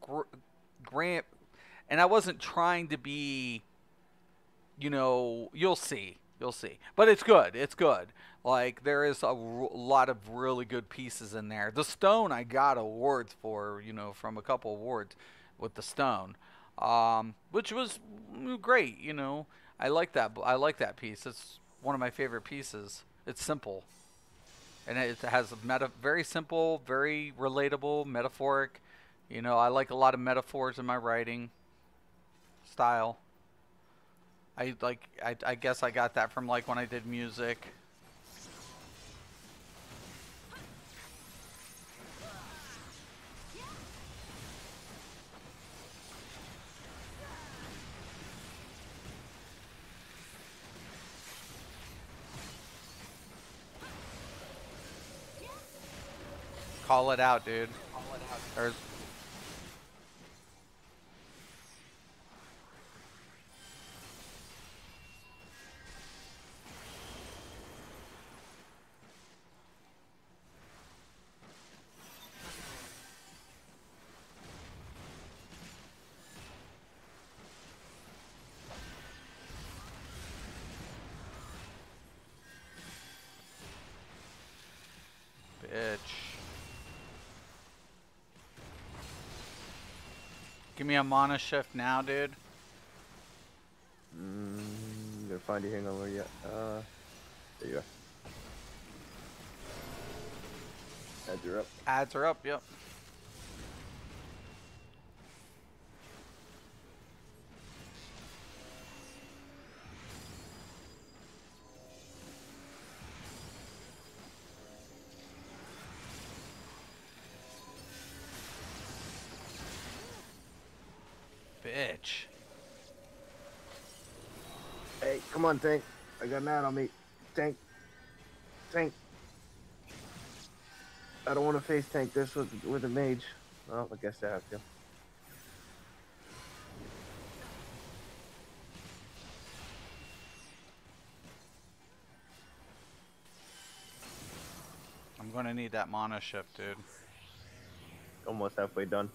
Grant, and I wasn't trying to be. You'll see. You'll see. But it's good. It's good. Like, there is a lot of really good pieces in there. The Stone, I got awards for, from a couple awards with the Stone, which was great. I like that. I like that piece. It's one of my favorite pieces. It's simple, and it has very simple, very relatable, metaphoric. I like a lot of metaphors in my writing style. I guess I got that from like when I did music. Call it out, dude. There's bitch. Give me a mana shift now, dude. Gonna find you. Hang on, where you at? There you are. Ads are up. Ads are up, yep. Bitch. Hey, come on, tank. I got an ad on me. Tank. Tank. I don't want to face tank this with a mage. Well, I guess I have to. I'm gonna need that mana shift, dude. Almost halfway done.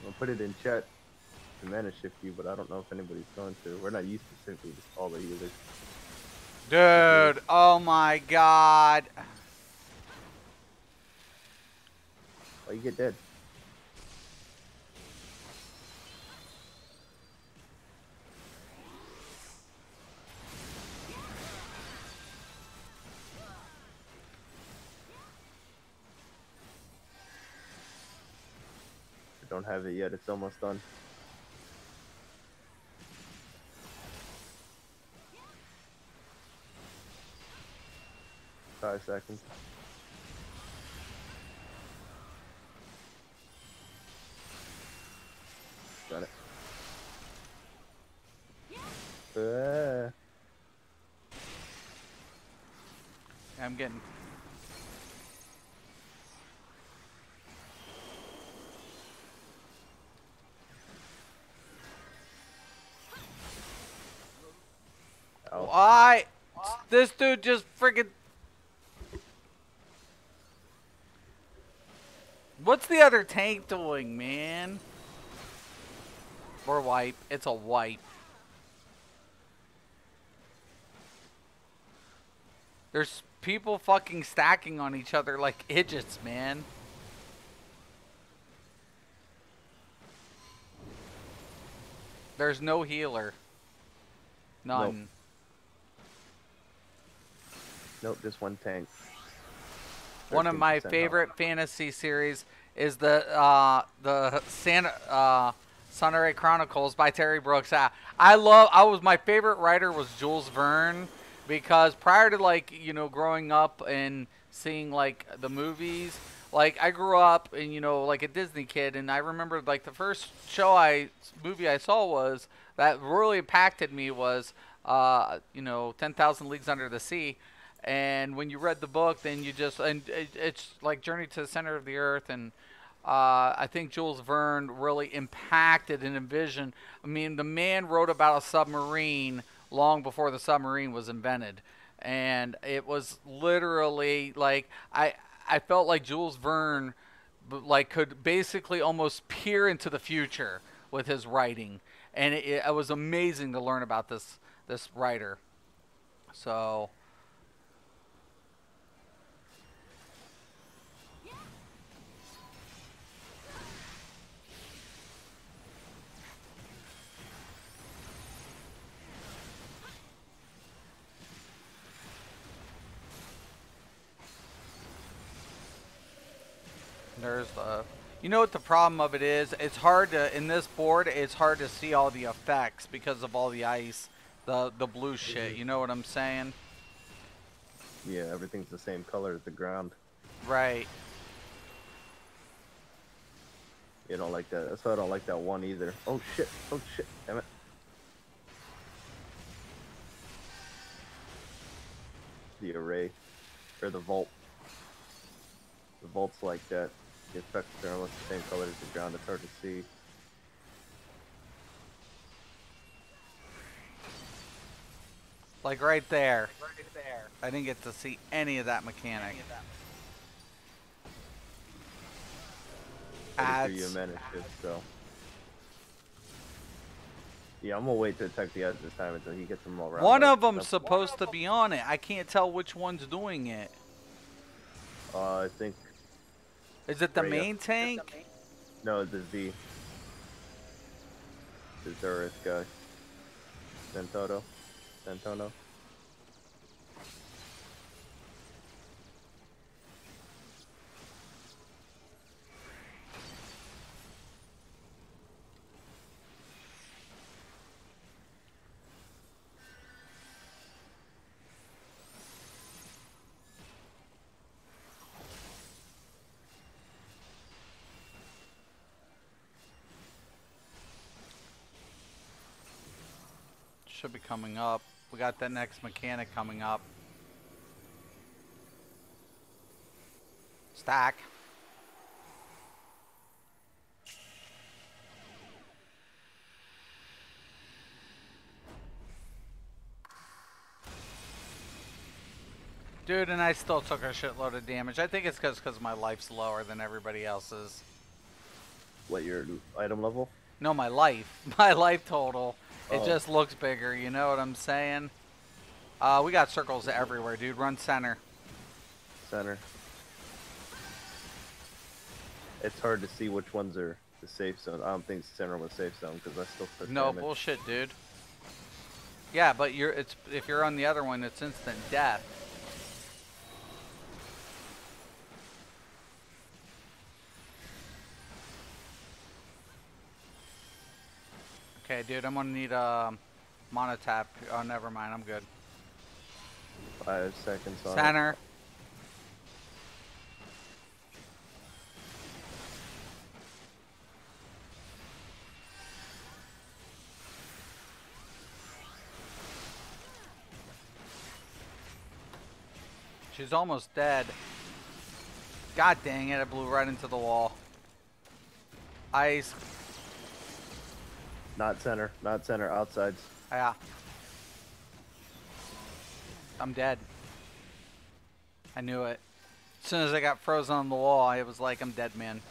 I'll put it in chat to mana shift you, but I don't know if anybody's going to. We're not used to simply just all the healers. Dude, oh my god. Oh, you get dead. I don't have it yet. It's almost done. Five seconds. Got it. I'm getting. Why? This dude just freaking. What's the other tank doing, man? Or wipe. It's a wipe. There's people fucking stacking on each other like idiots, man. There's no healer. None. Nope, just one tank. One of my 13% favorite health. fantasy series is the Sunray Chronicles by Terry Brooks. I was my favorite writer was Jules Verne because prior to like, you know, growing up and seeing like the movies, like I grew up and you know like a Disney kid, and I remember like the first movie I saw was that really impacted me was you know 10,000 Leagues Under the Sea. And when you read the book, then you just it's like Journey to the Center of the Earth, and I think Jules Verne really impacted and envisioned. I mean, the man wrote about a submarine long before the submarine was invented, and it was literally like I felt like Jules Verne like could basically almost peer into the future with his writing, and it was amazing to learn about this writer. So. There's the, you know what the problem of it is? It's hard to in this board. It's hard to see all the effects because of all the ice, the blue shit. You know what I'm saying? Yeah, everything's the same color as the ground. Right. You don't like that. That's why I don't like that one either. Oh shit! Oh shit! Damn it! The array, or the vault. The vault's like that. The effects are almost the same color as the ground. It's hard to see. Like right there. Right there. I didn't get to see any of that mechanic. Pretty sure you managed it, so. Yeah, I'm gonna wait to attack the edge this time until he gets them all around. One of them's supposed to be on it. I can't tell which one's doing it. I think. Is it the main tank? No, the Z. The Zurich guy. Santono. Should be coming up. We got that next mechanic coming up. Stack. Dude, and I still took a shitload of damage. I think it's because my life's lower than everybody else's. What, your item level? No, my life. My life total. It Oh. just looks bigger, you know what I'm saying? We got circles everywhere, dude. Run center. Center. It's hard to see which ones are the safe zone. I don't think center was safe zone because I still took No damage. bullshit, dude. Yeah, but if you're on the other one, it's instant death. Okay, dude, I'm gonna need a monotap. Oh, never mind, I'm good. 5 seconds on it. Center. She's almost dead. God dang it, it blew right into the wall. Ice. Not center, outsides. Yeah. I'm dead. I knew it. As soon as I got frozen on the wall, I was like, I'm dead, man.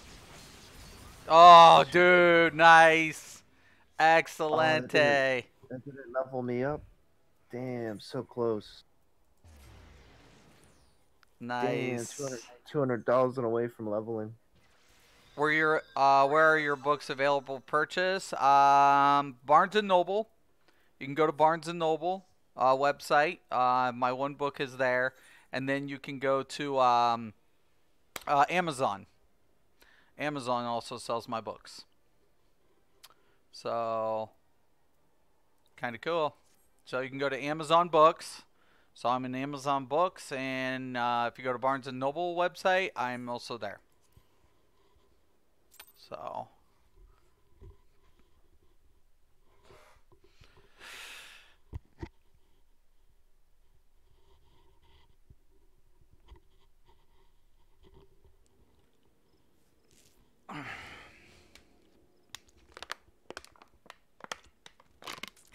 Oh, Shoot. dude, nice. Oh, Excelente. that didn't level me up. Damn, so close. Damn, Nice. $200 away from leveling. Where are your books available to purchase? Barnes and Noble. You can go to Barnes and Noble website. My one book is there, and then you can go to Amazon. Amazon also sells my books, so kind of cool. So you can go to Amazon Books. So I'm in Amazon Books, and if you go to Barnes and Noble website, I'm also there. So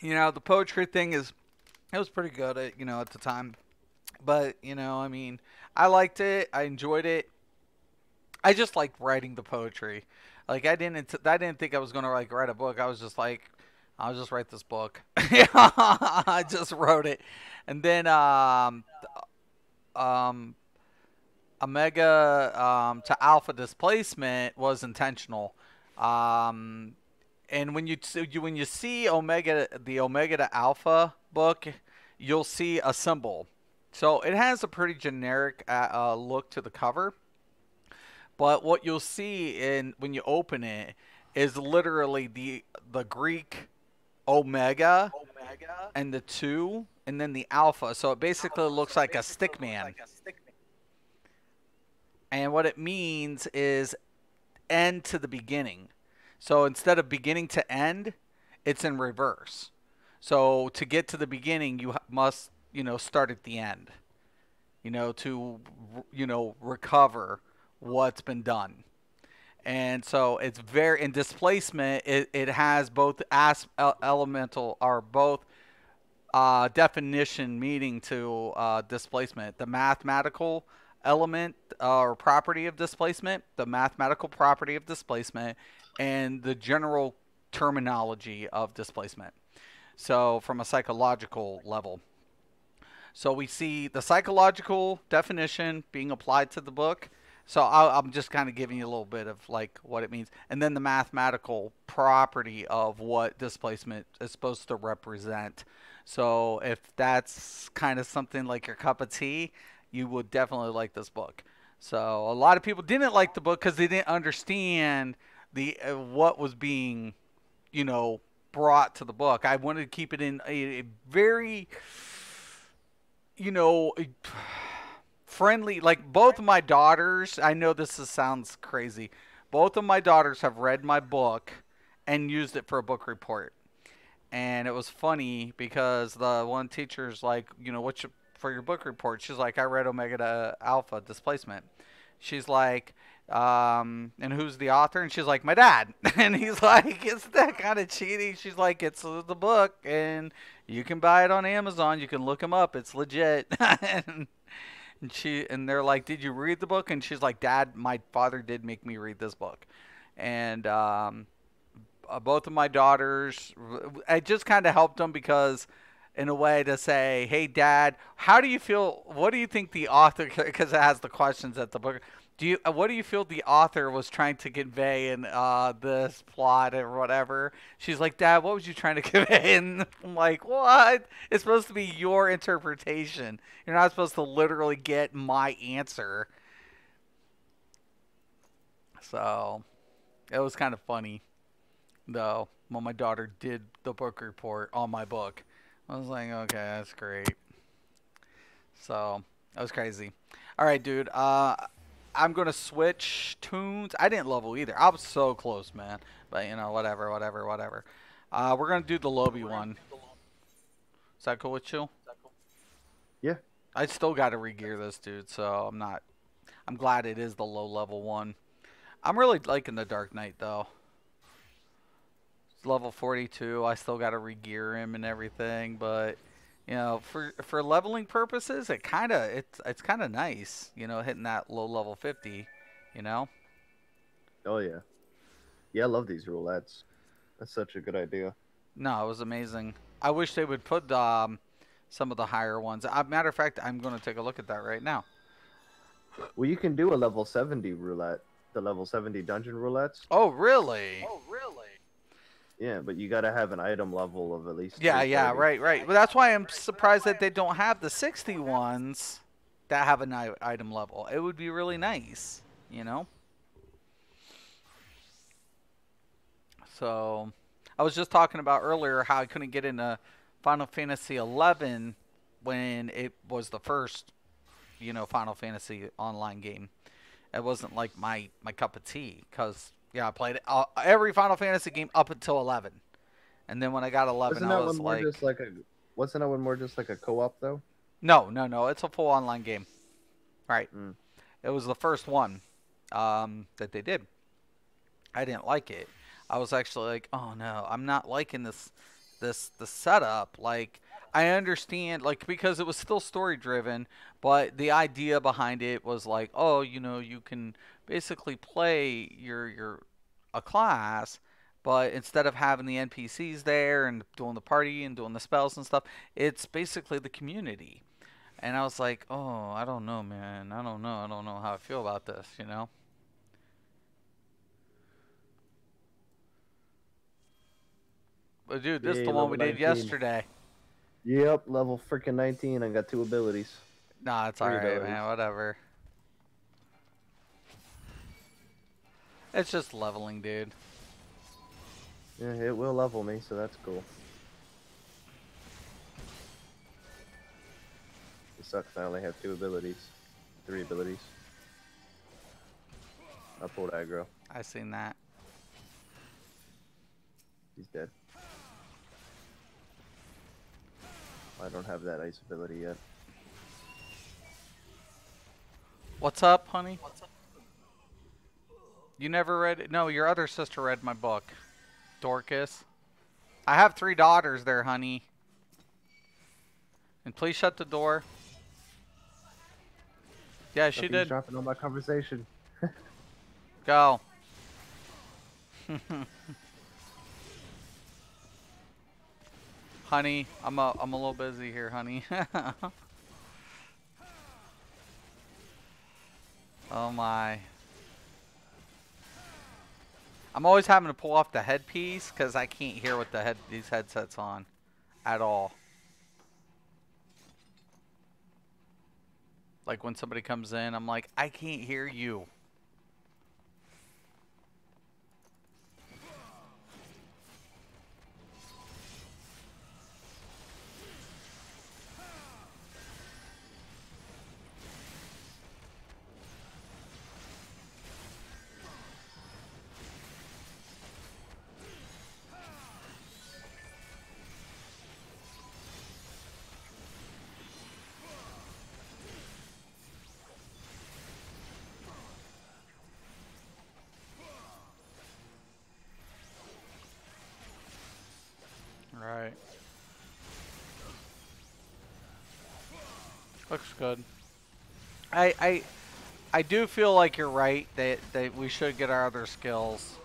the poetry thing is it was pretty good at the time. But I mean, I liked it. I enjoyed it. I just liked writing the poetry. Like I didn't think I was gonna like write a book. I was just like, I'll just write this book. I just wrote it, and then um, omega to alpha displacement was intentional. Um, and when you see the omega to alpha book, you'll see a symbol. So it has a pretty generic look to the cover, but what you'll see in when you open it is literally the Greek omega and the two and then the alpha. So it basically looks like a stick man. And what it means is end to the beginning. So instead of beginning to end, it's in reverse. So to get to the beginning, you must, start at the end, to, recover what's been done. And so it's very in displacement. It has both elemental or both definition meaning to displacement. The mathematical element or property of displacement, the mathematical property of displacement, and the general terminology of displacement. So from a psychological level. So we see the psychological definition being applied to the book. So I'm just kind of giving you a little bit of like what it means, and then the mathematical property of what displacement is supposed to represent. So if that's kind of something like your cup of tea, you would definitely like this book. So a lot of people didn't like the book because they didn't understand the what was being, you know, brought to the book. I wanted to keep it in a very, you know, friendly. Like both of my daughters, I know sounds crazy. Both of my daughters have read my book and used it for a book report. And it was funny because the one teacher's like, what's for your book report? She's like, I read Omega to Alpha Displacement. She's like, and who's the author? And she's like, my dad. And he's like, isn't that kind of cheating? She's like, it's the book, and you can buy it on Amazon. You can look him up. It's legit. And they're like, did you read the book? And she's like, Dad, my father did make me read this book. And both of my daughters, I just kind of helped them because in a way to say, hey, Dad, how do you feel? What do you think the author, because it has the questions at the book, what do you feel the author was trying to convey in this plot or whatever? She's like, Dad, what was you trying to convey? And I'm like, what? It's supposed to be your interpretation. You're not supposed to literally get my answer. So it was kind of funny though when my daughter did the book report on my book. I was like, okay, that's great. So that was crazy. All right, dude. I'm gonna switch tunes. I didn't level either. I was so close, man. But whatever, whatever, whatever. We're gonna do the Lobby one. Is that cool with you? Yeah. I still got to regear this, dude. So I'm not. I'm glad it is the low level one. I'm really liking the Dark Knight though. It's level 42. I still got to regear him and everything, but for leveling purposes, it's kind of nice, hitting that low level 50, you know. Oh yeah. Yeah, I love these roulettes. That's such a good idea. No, it was amazing. I wish they would put some of the higher ones. Matter of fact, I'm going to take a look at that right now. Well, you can do a level 70 roulette, the level 70 dungeon roulettes. Oh, really? Yeah, but you gotta have an item level of at least Yeah, yeah, 330. right, right. Well, that's why I'm surprised that they don't have the 60 ones that have an item level. It would be really nice, you know? So, I was just talking about earlier how I couldn't get into Final Fantasy 11 when it was the first, Final Fantasy online game. It wasn't like my cup of tea because yeah, I played every Final Fantasy game up until 11, and then when I got 11, Wasn't I that one was more like, just like a? Wasn't that one more just like a co-op though? no, no, no, it's a full online game. Right. Mm. It was the first one that they did. I didn't like it. I was actually like, oh no, I'm not liking the setup. Like I understand like because it was still story driven, but the idea behind it was like, oh, you can basically play your a class, but instead of having the NPCs there and doing the party and doing the spells and stuff, it's basically the community. And I was like, oh, I don't know, man. I don't know. I don't know how I feel about this. But dude, this is Yay, the one level we did 19. yesterday. Yep, level freaking 19. I got 2 abilities, Nah, it's 3 abilities. alright, man. Whatever. It's just leveling, dude. Yeah, it will level me, so that's cool. It sucks. I only have 2 abilities, 3 abilities. I pulled aggro. I seen that. He's dead. I don't have that ice ability yet. What's up, honey? You never read it? No, your other sister read my book. Dorcas. I have 3 daughters there, honey. And please shut the door. Yeah, she Something's did. dropping on my conversation. Go. Honey, I'm a little busy here, honey. Oh my. I'm always having to pull off the headpiece because I can't hear what these headsets on at all. Like when somebody comes in, I'm like, I can't hear you. Right. Looks good. I I I do feel like you're right that we should get our other skills.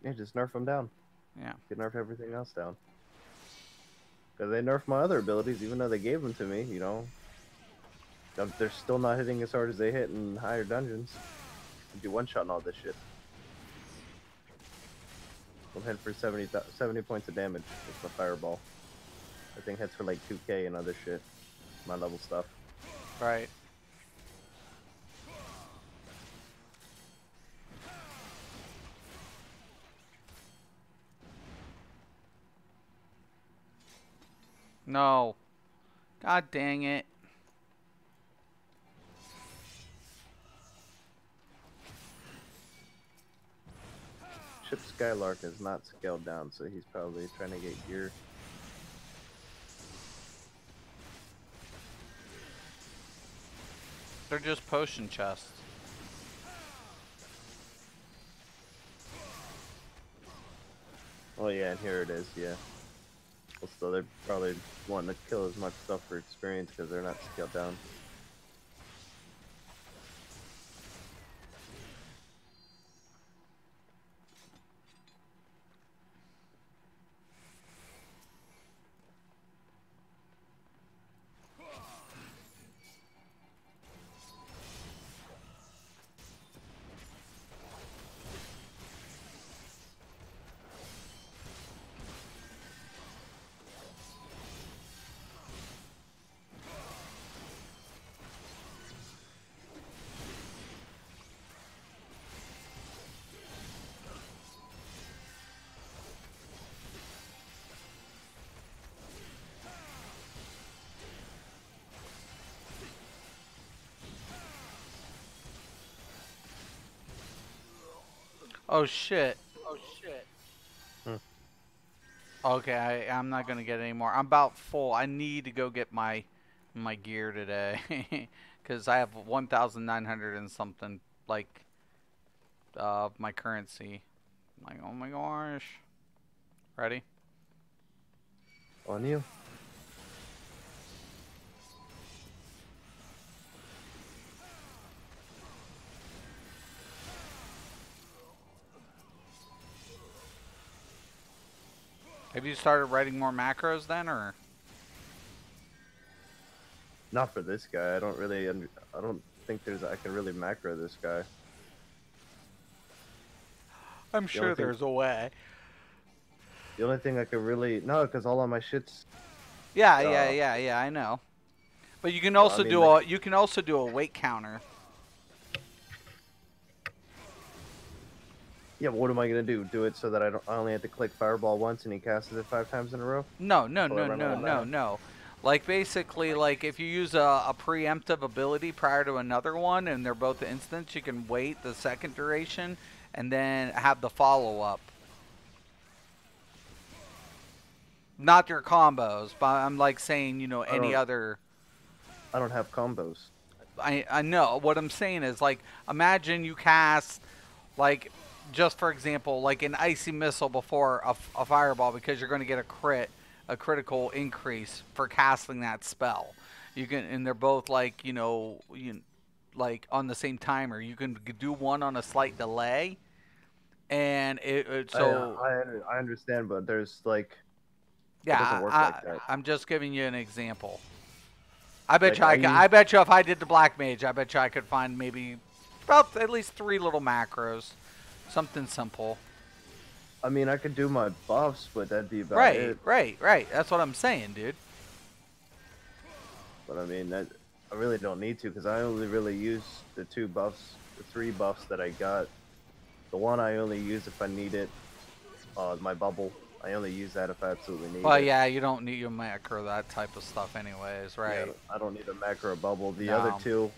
Yeah, just nerf them down. Yeah. Get nerf everything else down. Because they nerfed my other abilities, even though they gave them to me, you know. They're still not hitting as hard as they hit in higher dungeons. You do one shot and all this shit. I'm hitting for 70 points of damage with my fireball. That thing hits for like 2k and other shit. My level stuff. Right. No. God dang it. Chip Skylark is not scaled down, so he's probably trying to get gear. They're just potion chests. Oh yeah, and here it is, yeah. Well, still, they're probably wanting to kill as much stuff for experience because they're not scaled down. Oh shit. Hmm. Okay, I'm not gonna get any more. I'm about full. I need to go get my gear today, because I have 1,900 and something like my currency. Like, oh my gosh. Ready? On you. Have you started writing more macros then, or? Not for this guy. I don't really. I don't think I can really macro this guy. I'm The only sure thing. there's a way. The only thing I could really no, because all of my shit's. Uh, Yeah. I know. But you can well, I also mean, do like, a weight counter. yeah. But what am I gonna do? Do it so that I only have to click fireball once and he casts it 5 times in a row? Will I run out of mana? No. Like basically, like if you use a preemptive ability prior to another one, and they're both instants, you can wait the second duration and then have the follow up. Not your combos, but I'm like saying, I any don't. other. I don't have combos. I know what I'm saying is, like, imagine you cast, like, just for example, like an icy missile before a fireball, because you're going to get a critical increase for casting that spell. You can, and they're both like, like on the same timer. You can do one on a slight delay, and I so I I understand, but there's like it doesn't yeah. work like that. I'm just giving you an example. Like I I use. bet you if I did the black mage, I bet you I could find maybe about at least 3 little macros. Something simple. I mean, I could do my buffs, but that'd be about it. Right. That's what I'm saying, dude. But I mean, that I really don't need to because I only really use the 2 buffs, the 3 buffs that I got. The one I only use if I need it. My bubble. I only use that if I absolutely need Well, it. yeah, you don't need your macro, that type of stuff anyways, Yeah, right? I don't need a macro bubble. The other No. two,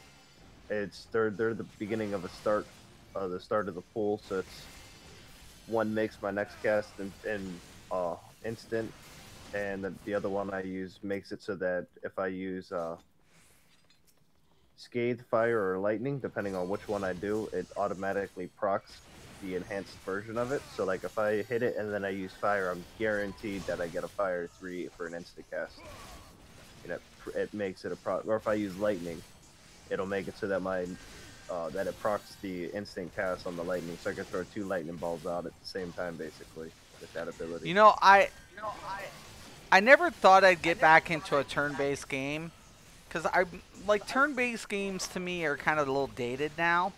they're the beginning of the start of the pool. So it's one makes my next cast in instant, and the other one I use makes it so that if I use Scathe, Fire, or Lightning, depending on which one I do, it automatically procs the enhanced version of it. So like if I hit it and then I use Fire, I'm guaranteed that I get a Fire 3 for an instant cast. And it makes it a proc. Or if I use Lightning, it'll make it so that that it procs the instant cast on the Lightning, so I can throw 2 lightning balls out at the same time, basically, with that ability. I never thought I'd get back into a turn-based game, because I like turn-based games to me are kind of a little dated now.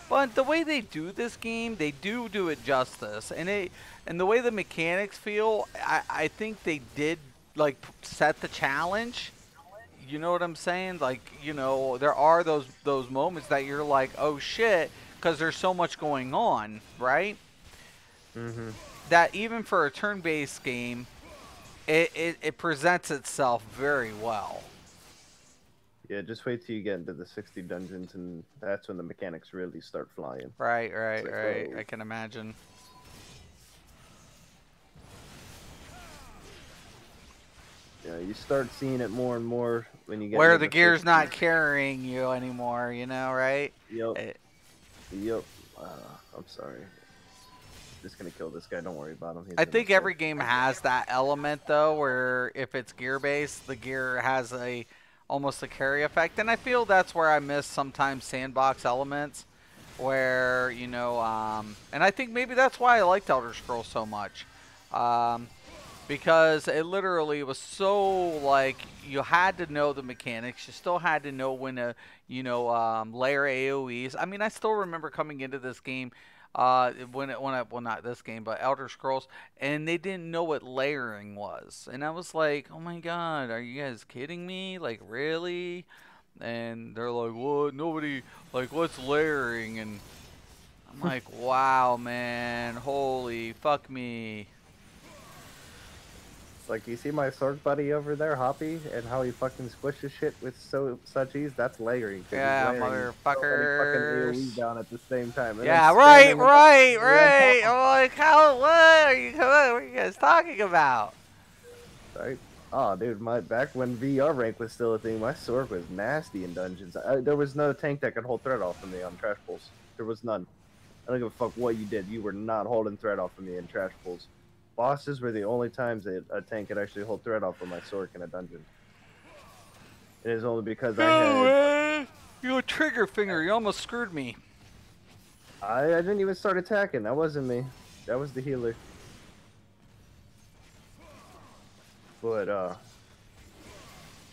But the way they do this game, they do it justice, and the way the mechanics feel, I think they did like set the challenge. You know what I'm saying? Like, there are those moments that you're like, oh shit, because there's so much going on, right? Mm-hmm. That even for a turn-based game, it presents itself very well. Yeah, just wait till you get into the 60 dungeons, and that's when the mechanics really start flying. Right. Like, whoa. I can imagine. Yeah, you start seeing it more and more when you get Where into the the gear's 50s. not carrying you anymore, right? Yep. Eh, Yep. I'm sorry. Just gonna kill this guy. Don't worry about him. He's I gonna think kill. every game has that element though, where if it's gear based, the gear has almost a carry effect, and I feel that's where I miss sometimes sandbox elements, where and I think maybe that's why I liked Elder Scrolls so much, because it literally was so like you had to know the mechanics, you still had to know when to layer AOE's. I mean, I still remember coming into this game well, not this game, but Elder Scrolls, and they didn't know what layering was, and I was like, oh my god, are you guys kidding me? Like, really? And they're like, what? Nobody, like, what's layering? And I'm like, wow, man, holy fuck me. Like, you see my Sork buddy over there, Hoppy, and how he fucking squishes shit with such ease? That's layering. 'Cause Yeah, he's layering so many fucking AoEs motherfuckers. down at the same time. And then Yeah, right, spamming them on right. top. I'm like, how? What are you guys talking about? Right? Oh, dude, back when VR rank was still a thing, my Sork was nasty in dungeons. There was no tank that could hold threat off of me on trash pulls. There was none. I don't give a fuck what you did. You were not holding threat off of me in trash pulls. Bosses were the only times that a tank could actually hold threat off of my Sork in a dungeon. It is only because I had... Man. You a trigger finger. You almost screwed me. I didn't even start attacking. That wasn't me. That was the healer. But,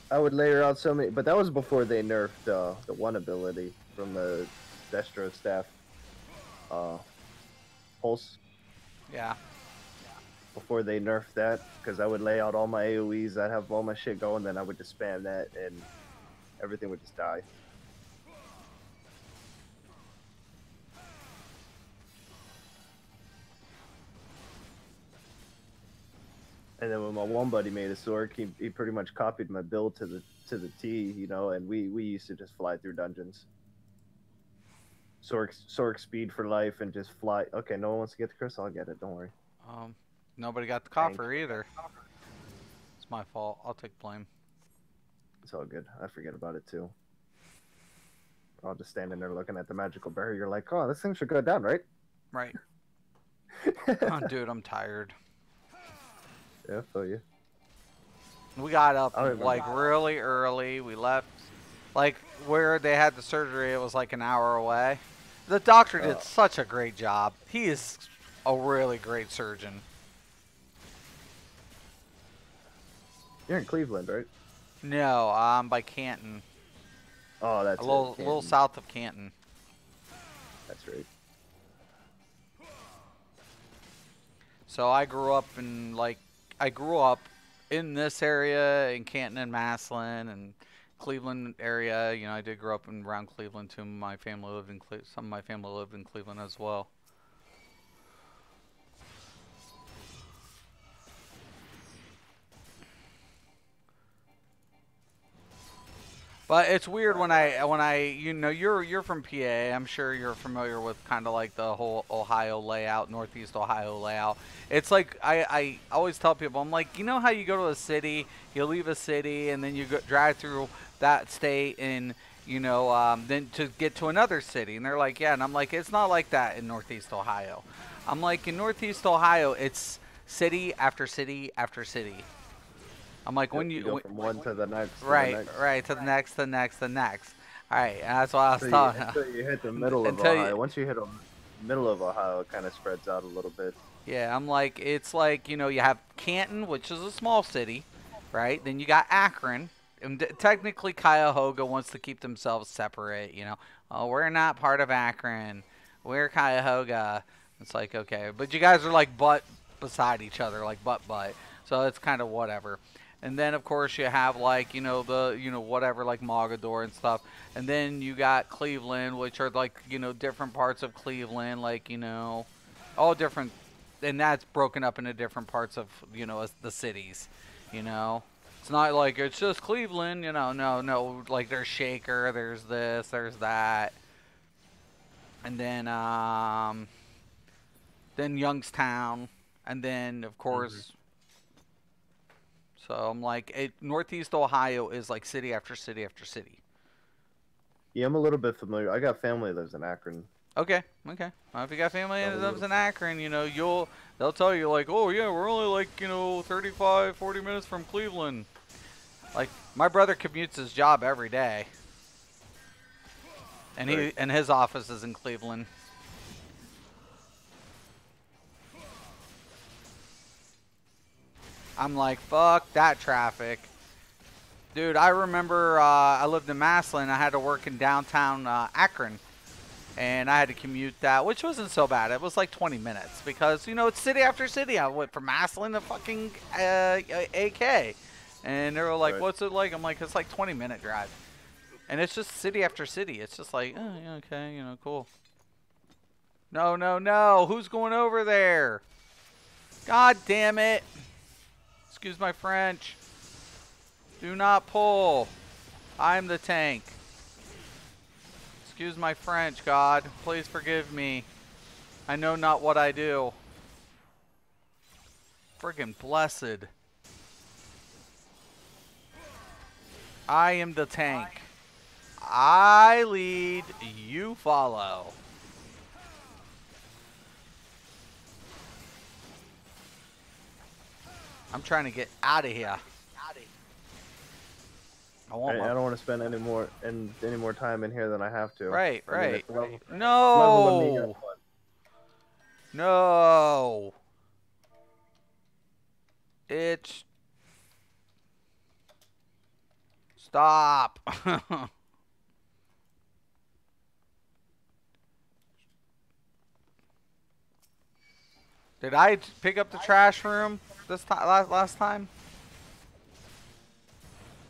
I would layer out so many... But that was before they nerfed the one ability from the Destro staff. Pulse. Yeah. Before they nerfed that, because I would lay out all my AoEs, I'd have all my shit going, then I would just spam that, and everything would just die. And then when my one buddy made a Sork, he pretty much copied my build to the T, you know, and we used to just fly through dungeons. Sork speed for life and just fly. Okay, no one wants to get the crystal. I'll get it. Don't worry. Nobody got the copper either. It's my fault. I'll take blame. It's all good. I forget about it too. I'll just standing there looking at the magical barrier. You're like, oh, this thing should go down, right? Right. Oh, dude, I'm tired. Yeah, I feel you. We got up like really early. We left like where they had the surgery. It was like an hour away. The doctor did such a great job. He is a really great surgeon. You're in Cleveland, right? No, I'm by Canton. Oh, that's a little south of Canton. That's right. So I grew up in this area in Canton and Massillon and Cleveland area. You know, I did grow up around Cleveland too. My family lived in some of my family lived in Cleveland as well. But it's weird when I you know you're from PA. I'm sure you're familiar with kind of like the whole Ohio layout, Northeast Ohio layout. It's like I always tell people, I'm like, you know how you go to a city, you leave a city, and then you drive through that state, and you know then to get to another city, and they're like, yeah, and I'm like, it's not like that in Northeast Ohio. I'm like, in Northeast Ohio, it's city after city after city. I'm like, when you go from one to the next. Right, to the next, the next, the next. All right, and that's what I was talking about. Until you hit the middle of Ohio. Once you hit the middle of Ohio, it kind of spreads out a little bit. Yeah, I'm like, it's like, you know, you have Canton, which is a small city, right? Then you got Akron. And technically, Cuyahoga wants to keep themselves separate, you know. Oh, we're not part of Akron. We're Cuyahoga. It's like, okay. But you guys are like butt beside each other, like butt. So it's kind of whatever. And then, of course, you have, like, you know, whatever, like Mogador and stuff. And then you got Cleveland, which are, like, you know, different parts of Cleveland, like, you know, all different. And that's broken up into different parts of, you know, the cities, you know. It's not like it's just Cleveland, you know, no. Like, there's Shaker, there's this, there's that. And then Youngstown. And then, of course... So I'm like, Northeast Ohio is like city after city after city. Yeah, I'm a little bit familiar. I got family that lives in Akron. Okay. Well, if you got family that lives in Akron, you know, they'll tell you like, oh yeah, we're only like, you know, 35, 40 minutes from Cleveland. Like, my brother commutes his job every day, and his office is in Cleveland. I'm like, fuck that traffic. Dude, I remember I lived in Massillon. I had to work in downtown Akron. And I had to commute that, which wasn't so bad. It was like 20 minutes because, you know, it's city after city. I went from Massillon to fucking AK. And they were like, what's it like? I'm like, it's like 20-minute drive. And it's just city after city. It's just like, oh, yeah, okay, you know, cool. No. Who's going over there? God damn it. Excuse my French. Do not pull. I'm the tank. Excuse my French, God. Please forgive me. I know not what I do. Friggin' blessed. I am the tank. I lead, you follow. I'm trying to get out of here. I don't want to spend any more time in here than I have to. Right, I mean, right. No. No. It's... Stop. Did I pick up the trash room this time? Last time?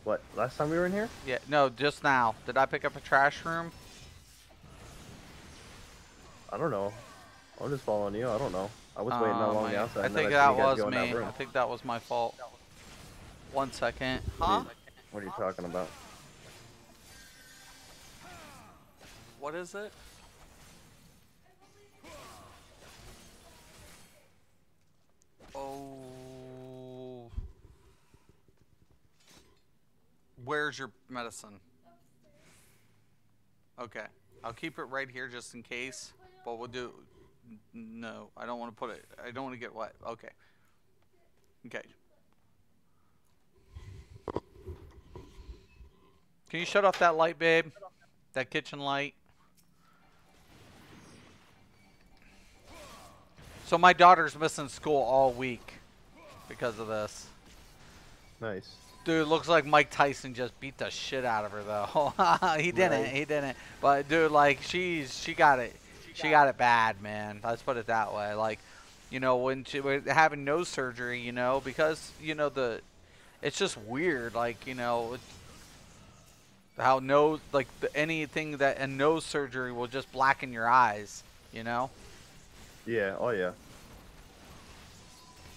What? Last time we were in here? Yeah. No, just now. Did I pick up a trash room? I don't know. I'm just following you. I don't know. I was waiting along the outside. I think that was me. I think that was my fault. 1 second. Huh? What are you talking about? What is it? Oh. Where's your medicine? Okay. I'll keep it right here just in case. But we'll do... No, I don't want to put it... I don't want to get wet. Okay. Okay. Can you shut off that light, babe? That kitchen light? So my daughter's missing school all week because of this. Nice. Dude, looks like Mike Tyson just beat the shit out of her though. He didn't. Right. He didn't. But dude, like she got it. She got it bad, man. Let's put it that way. Like, you know, when she was having nose surgery, you know, because you know it's just weird. Like, you know, how nose like anything that a nose surgery will just blacken your eyes. You know. Yeah. Oh yeah.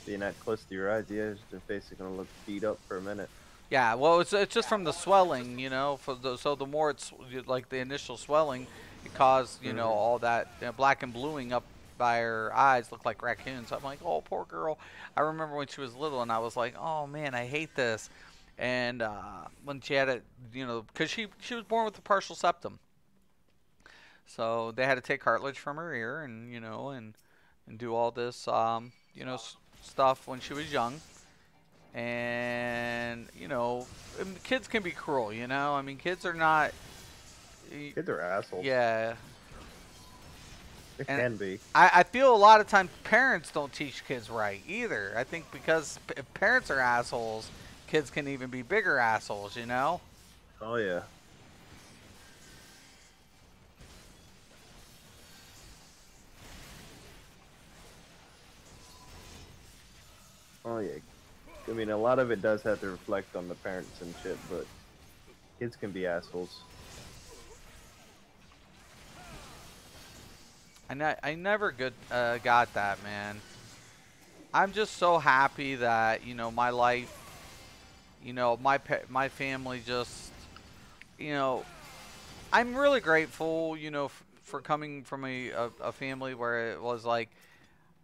Being that close to your eyes, yeah, your face is gonna look beat up for a minute. Yeah, well, it's just from the swelling, you know. So the more it's like the initial swelling, it caused you know all that black and bluing up by her eyes, looked like raccoons. I'm like, oh, poor girl. I remember when she was little, and I was like, oh man, I hate this. And when she had it, you know, because she was born with a partial septum, so they had to take cartilage from her ear, and you know, and do all this, you know, stuff when she was young. And you know, kids can be cruel, you know. I mean, kids are not. Kids are assholes. Yeah. It can be. I feel a lot of times parents don't teach kids right either. I think because if parents are assholes, kids can even be bigger assholes, you know. Oh yeah. Oh yeah. I mean, a lot of it does have to reflect on the parents and shit, but kids can be assholes. I never got that, man. I'm just so happy that, you know, my life, you know, my family just, you know, I'm really grateful, you know, for coming from a family where it was like,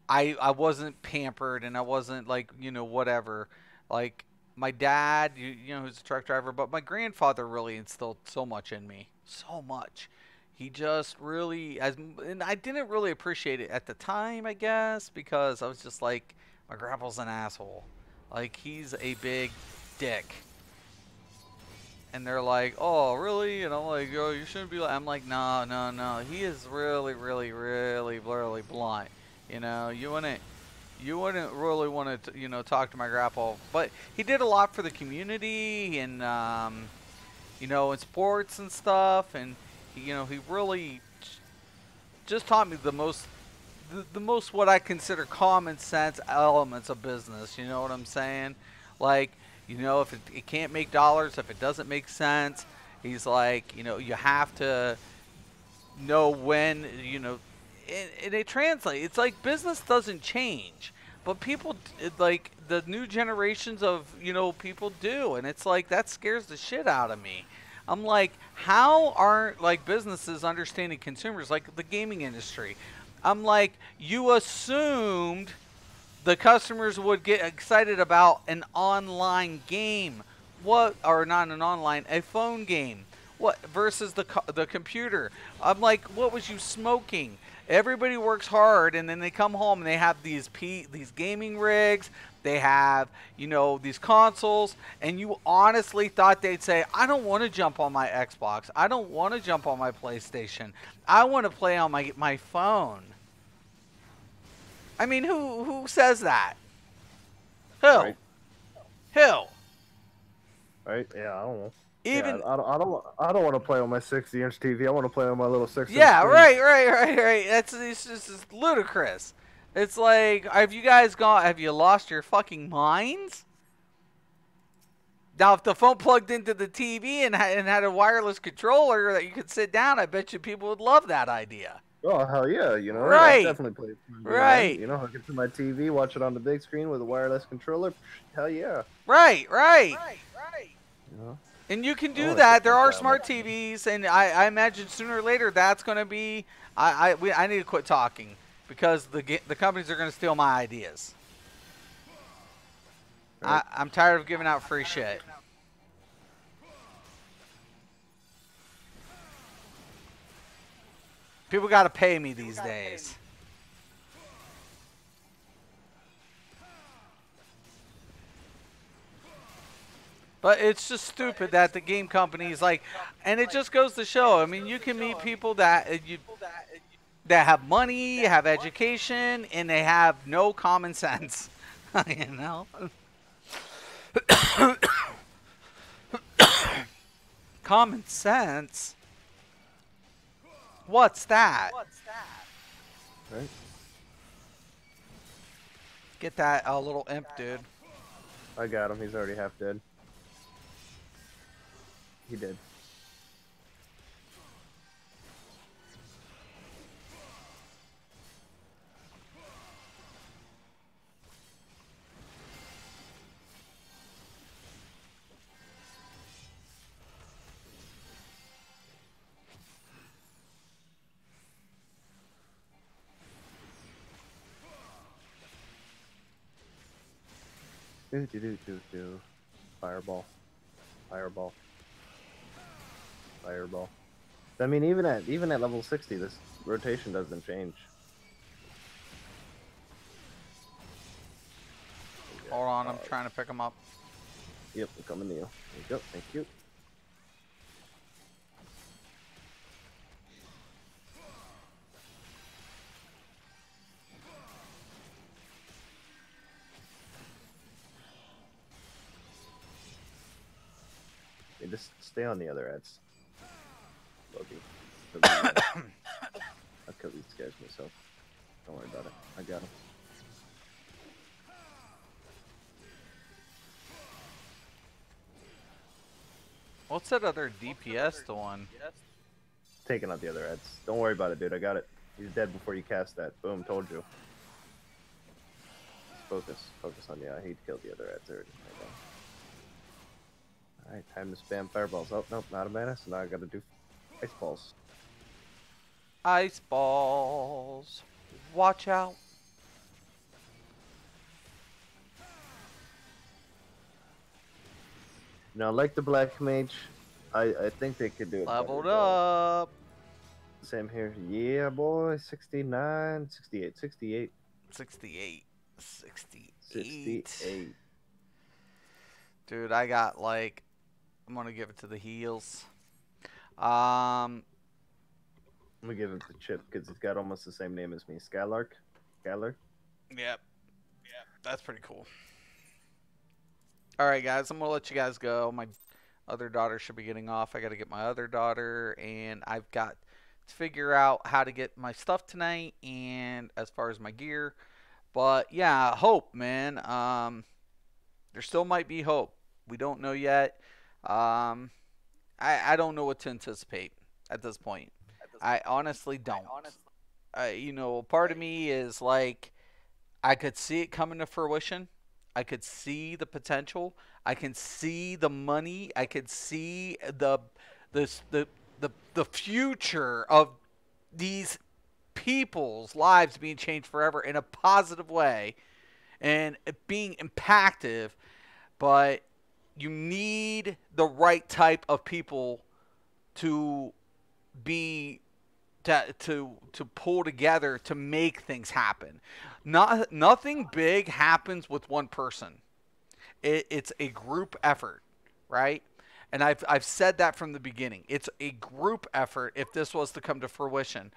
I wasn't pampered and I wasn't like, you know, whatever. Like my dad, you know, who's a truck driver, but my grandfather really instilled so much in me. So much. He just really, and I didn't really appreciate it at the time, I guess, because I was just like, my grandpa's an asshole. Like, he's a big dick. And they're like, oh, really? And I'm like, oh, you shouldn't be like, I'm like, no. He is really, really, really, really blunt. You know, you wouldn't really want to, you know, talk to my grandpa. But he did a lot for the community and, you know, in sports and stuff. And, you know, he really just taught me the most what I consider common sense elements of business. You know what I'm saying? Like, you know, if it can't make dollars, if it doesn't make sense, he's like, you know, you have to know when, you know, and it translates. It's like business doesn't change. but people like the new generations of people do, and it's like that scares the shit out of me. I'm like, how aren't like businesses understanding consumers, like the gaming industry? I'm like, you assumed the customers would get excited about an online game. What, or not an online, a phone game. What versus the computer? I'm like, what was you smoking? Everybody works hard, and then they come home and they have these gaming rigs. They have these consoles, and you honestly thought they'd say, "I don't want to jump on my Xbox. I don't want to jump on my PlayStation. I want to play on my phone." I mean, who says that? Who? Right. Who? Right? Yeah, I don't know. Even Yeah, I don't want to play on my 60-inch TV. I want to play on my little 6-inch yeah, screen. right. It's just ludicrous. It's like, have you guys gone? Have you lost your fucking minds? Now, if the phone plugged into the TV and had a wireless controller that you could sit down, I bet you people would love that idea. Oh, hell yeah, Right. I've definitely played it. Right. Hook it to my TV, watch it on the big screen with a wireless controller. Hell yeah. Right. You know? And you can do like that. the There are phone smart TVs, and I imagine sooner or later that's going to be. I need to quit talking because the companies are going to steal my ideas. Right. I'm tired of giving out free shit. People got to pay me these days. But it's just stupid that the game companies like, and it just goes to show. I mean, you can meet people that that have money, have education, and they have no common sense. You know. Common sense. What's that? Right? Get that little imp, dude. I got him. He's already half dead. He did. Do. Fireball. Fireball. Fireball. I mean, even at level 60, this rotation doesn't change. Hold on, I'm trying to pick him up. Yep, I'm coming to you. There you go. Thank you. Hey, just stay on the other ads. Loki. I'll kill these guys myself. Don't worry about it. I got them. What's that other DPS one? Taking out the other ads. Don't worry about it, dude. I got it. He's dead before you cast that. Boom, told you. Focus. Focus on, yeah, he killed the other ads already. Alright, time to spam fireballs. Oh, nope, not a mana, so now I gotta do ice balls. Ice balls. Watch out. Now, like the Black Mage, I think they could do it. Leveled better, up. Same here. Yeah, boy. 69, 68, 68. 68. 68. Dude, I got like, I'm going to give it to the heels. I'm gonna give it to Chip because he's got almost the same name as me. Skylark? Skylar? Yep. That's pretty cool. All right, guys, I'm going to let you guys go. My other daughter should be getting off. I got to get my other daughter, and I've got to figure out how to get my stuff tonight and as far as my gear. But, yeah, hope, man. There still might be hope. We don't know yet. I don't know what to anticipate at this point. I honestly don't. Part of me is like, I could see it coming to fruition. I could see the potential. I can see the money. I could see this the future of these people's lives being changed forever in a positive way and it being impactful, but you need the right type of people to be to pull together to make things happen. Nothing big happens with one person. It's a group effort, right? And I've said that from the beginning. It's a group effort if this was to come to fruition.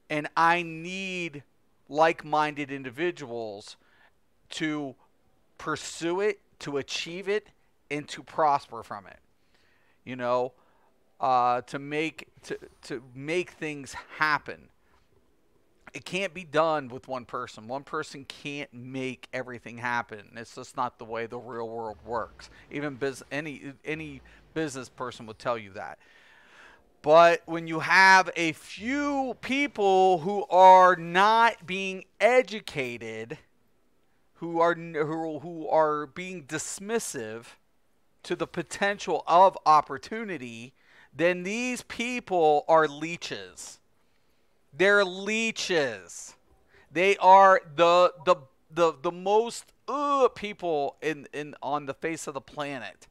And I need like-minded individuals to pursue it, to achieve it, and to prosper from it. You know, to make things happen. It can't be done with one person. One person can't make everything happen. It's just not the way the real world works. Even any business person would tell you that. But when you have a few people who are not being educated, who are being dismissive to the potential of opportunity, then these people are leeches. They're leeches. They are the most people in on the face of the planet.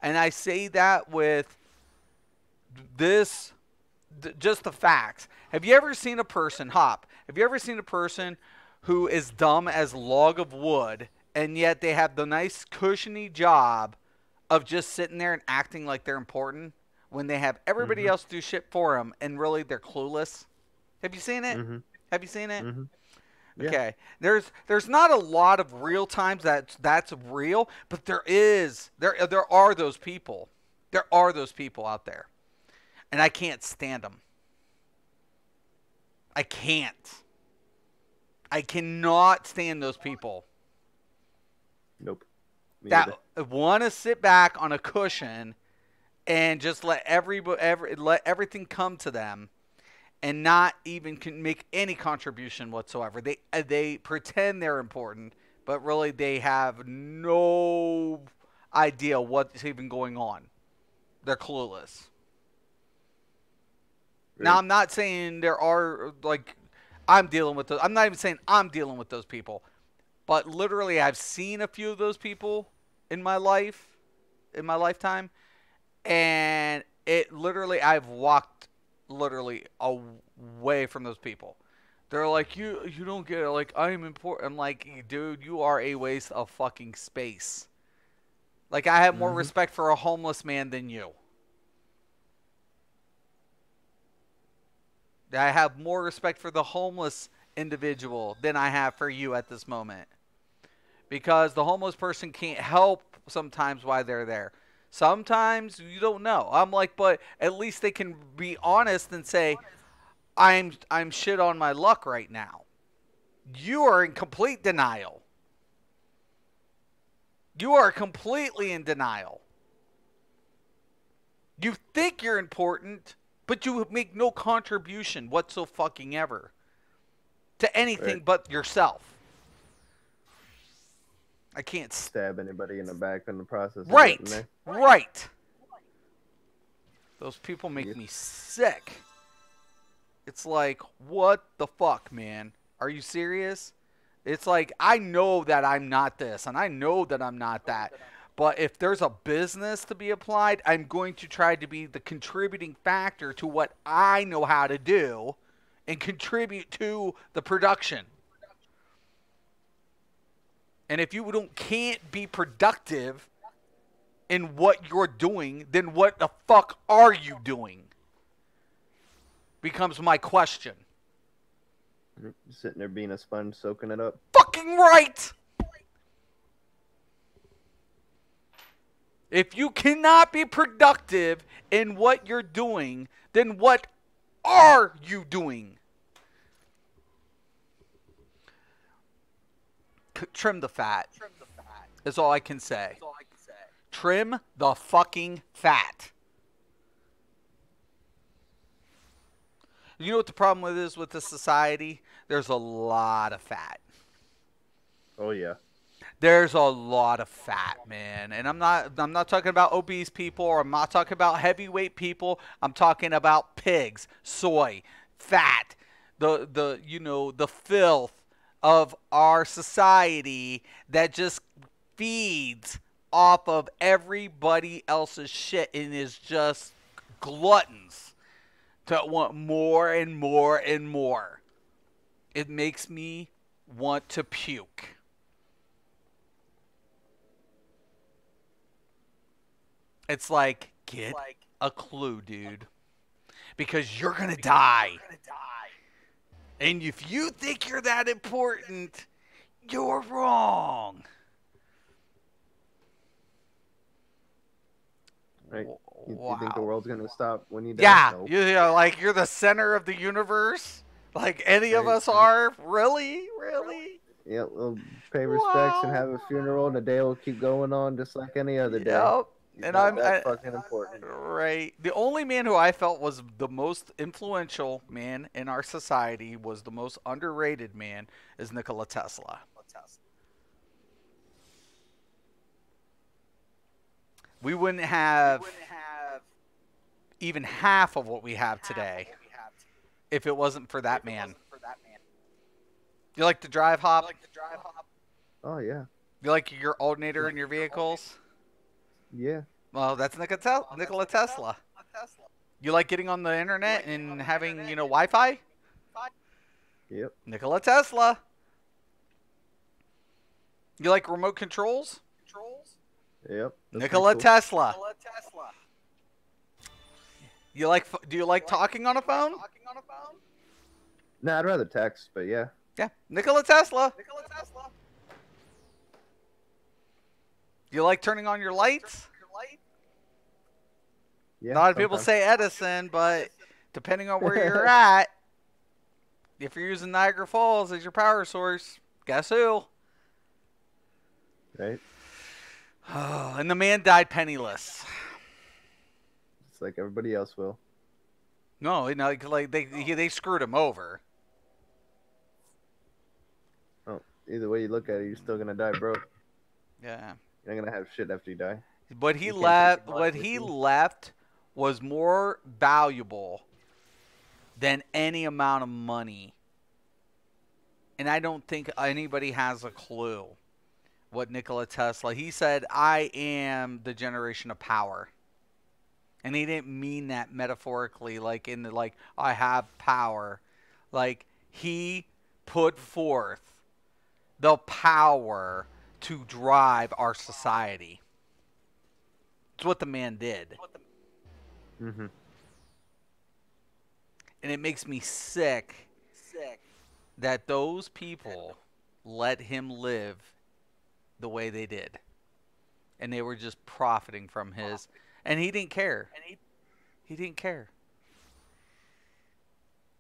And I say that with this just the facts. Have you ever seen a person, Hop? Have you ever seen a person who is dumb as log of wood and yet they have the nice cushiony job of just sitting there and acting like they're important when they have everybody Mm-hmm. else do shit for them and really they're clueless? Have you seen it? Mm-hmm. Have you seen it? Mm-hmm. Yeah. Okay. There's not a lot of real times that's real, but there are those people. There are those people out there. And I can't stand them. I can't. I cannot stand those people Nope. Me that either. want to sit back on a cushion and just let let everything come to them and not even can make any contribution whatsoever. They pretend they're important, but really they have no idea what's even going on. They're clueless. Now, Right. I'm not saying there are like I'm dealing with those. I'm not even saying I'm dealing with those people, but literally I've seen a few of those people in my life, in my lifetime, and it literally I've walked literally away from those people. They're like you don't get it. Like I am important. I'm like, dude, you are a waste of fucking space. Like I have more Mm-hmm. respect for a homeless man than you. I have more respect for the homeless individual than I have for you at this moment. Because the homeless person can't help sometimes why they're there. Sometimes you don't know. I'm like, but at least they can be honest and say, I'm shit on my luck right now. You are in complete denial. You are completely in denial. You think you're important, but you make no contribution whatsoever fucking ever to anything Right. but yourself. I can't. Stab anybody in the back in the process of getting Right, there. right. Those people make Yep. me sick. It's like, what the fuck, man? Are you serious? It's like, I know that I'm not this, and I know that I'm not that. But if there's a business to be applied, I'm going to try to be the contributing factor to what I know how to do and contribute to the production. And if you can't be productive in what you're doing, then what the fuck are you doing? Becomes my question. Sitting there being a sponge, soaking it up. Fucking right! If you cannot be productive in what you're doing, then what are you doing? Trim the fat. Is all I can say. Trim the fucking fat. You know what the problem with is with this society? There's a lot of fat. Oh yeah. There's a lot of fat, man. And I'm not talking about obese people, or I'm not talking about heavyweight people. I'm talking about pigs, soy, fat, the filth of our society that just feeds off of everybody else's shit and is just gluttons to want more and more and more. It makes me want to puke. It's like, get a clue, dude. Because you're going to die. And if you think you're that important, you're wrong. Right? Wow. You think the world's gonna stop when you die? Yeah, Nope. like you're the center of the universe. Like any of Right? us are. Really? Really? Yeah, we'll pay respects and have a funeral, and the day will keep going on just like any other day. Yep. He's And not that fucking important. right. The only man who I felt was the most influential man in our society, was the most underrated man, is Nikola Tesla. We wouldn't have even half of what we have today if it wasn't for that man. You like to drive, Hop? Oh yeah. You like your alternator in your vehicles? Yeah. Well, that's Nikola Tesla. You like getting on the internet and having, Wi-Fi? Yep. Nikola Tesla. You like remote controls? Yep. Nikola Tesla. Do you like talking on a phone? Nah, I'd rather text, but yeah. Yeah, Nikola Tesla. You like turning on your lights? Yeah. A lot of people say Edison, but depending on where you're at, if you're using Niagara Falls as your power source, guess who? Right. Oh, and the man died penniless. It's like everybody else will. No, like they screwed him over. Oh, either way you look at it, you're still gonna die broke. Yeah. You're not gonna have shit after you die. What he left was more valuable than any amount of money. And I don't think anybody has a clue what Nikola Tesla. He said, "I am the generation of power." And he didn't mean that metaphorically, like in the I have power. Like, he put forth the power to drive our society. It's what the man did. Mm-hmm. And it makes me sick that those people let him live the way they did. And they were just profiting from his. And he didn't care. He didn't care.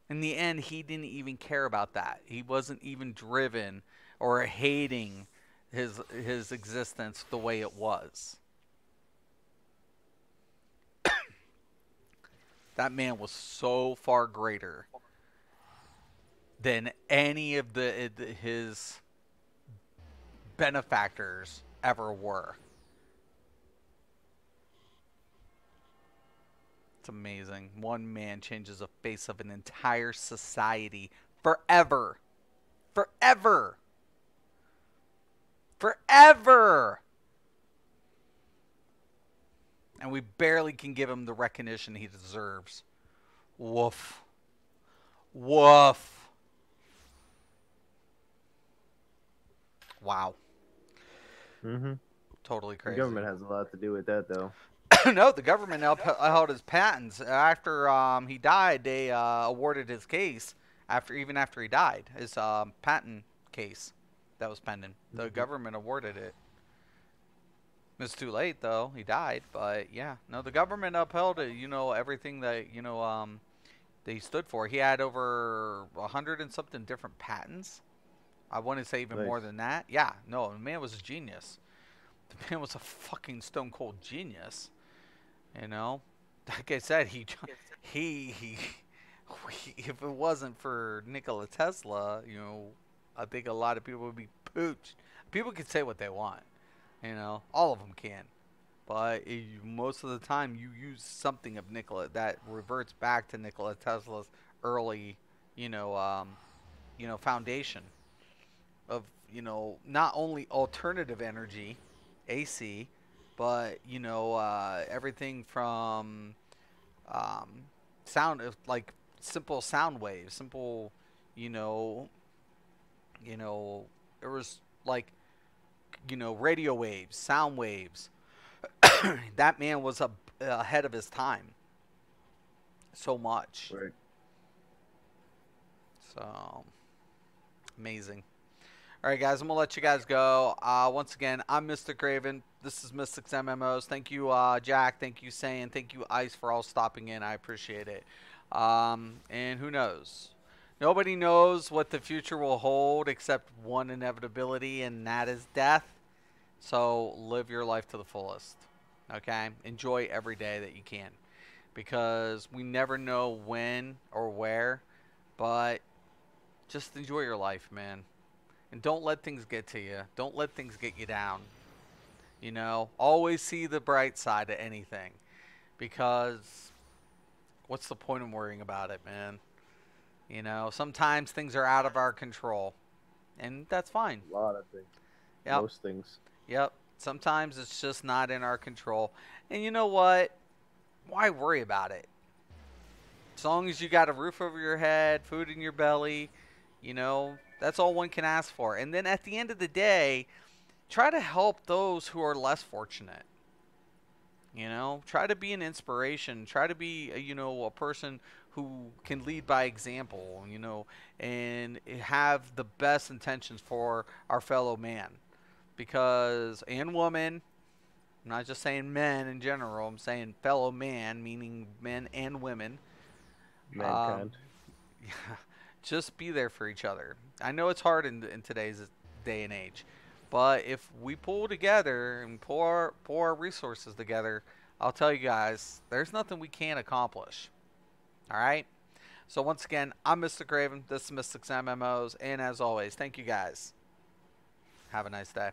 In the end, he didn't even care about that. He wasn't even driven or hating his existence the way it was. That man was so far greater than any of his benefactors ever were. It's amazing. One man changes the face of an entire society forever. Forever. Forever. And we barely can give him the recognition he deserves. Woof. Woof. Wow. Mm-hmm. Totally crazy. The government has a lot to do with that, though. No, the government upheld his patents. After he died, they awarded his case after he died. His patent case that was pending. The government awarded it. It's too late though. He died, but yeah, no, the government upheld it. Everything that they stood for. He had over 100 and something different patents. I want to say even more than that. Yeah, no, the man was a genius. The man was a fucking stone cold genius. Like I said, he if it wasn't for Nikola Tesla, I think a lot of people would be pooch. People can say what they want, you know, all of them can. But most of the time, you use something of Nikola that reverts back to Nikola Tesla's early, you know, foundation of, not only alternative energy, AC, but everything from sound, like simple sound waves, simple, you know, you know, it was like, radio waves, sound waves. That man was ahead of his time so much. Right. So amazing. All right, guys, I'm gonna let you guys go. Once again, I'm Mr. Craven. This is Mystics MMOs. Thank you, Jack. Thank you, Sane. Thank you, Ice, for all stopping in. I appreciate it. And who knows? Nobody knows what the future will hold except one inevitability, and that is death. So live your life to the fullest. Okay? Enjoy every day that you can, because we never know when or where, but just enjoy your life, man. And don't let things get to you. Don't let things get you down. Always see the bright side of anything, because what's the point of worrying about it, man? Sometimes things are out of our control, and that's fine. A lot of things. Yep. Most things. Yep. Sometimes it's just not in our control. And you know what? Why worry about it? As long as you got a roof over your head, food in your belly, that's all one can ask for. And then at the end of the day, try to help those who are less fortunate. Try to be an inspiration. Try to be, a person who can lead by example, and have the best intentions for our fellow man. And woman, I'm not just saying men in general, I'm saying fellow man, meaning men and women. Mankind. Just be there for each other. I know it's hard in today's day and age, but if we pull together and pull our resources together, I'll tell you guys, there's nothing we can't accomplish. All right? So once again, I'm Mr. Craven. This is Mystics MMOs. And as always, thank you guys. Have a nice day.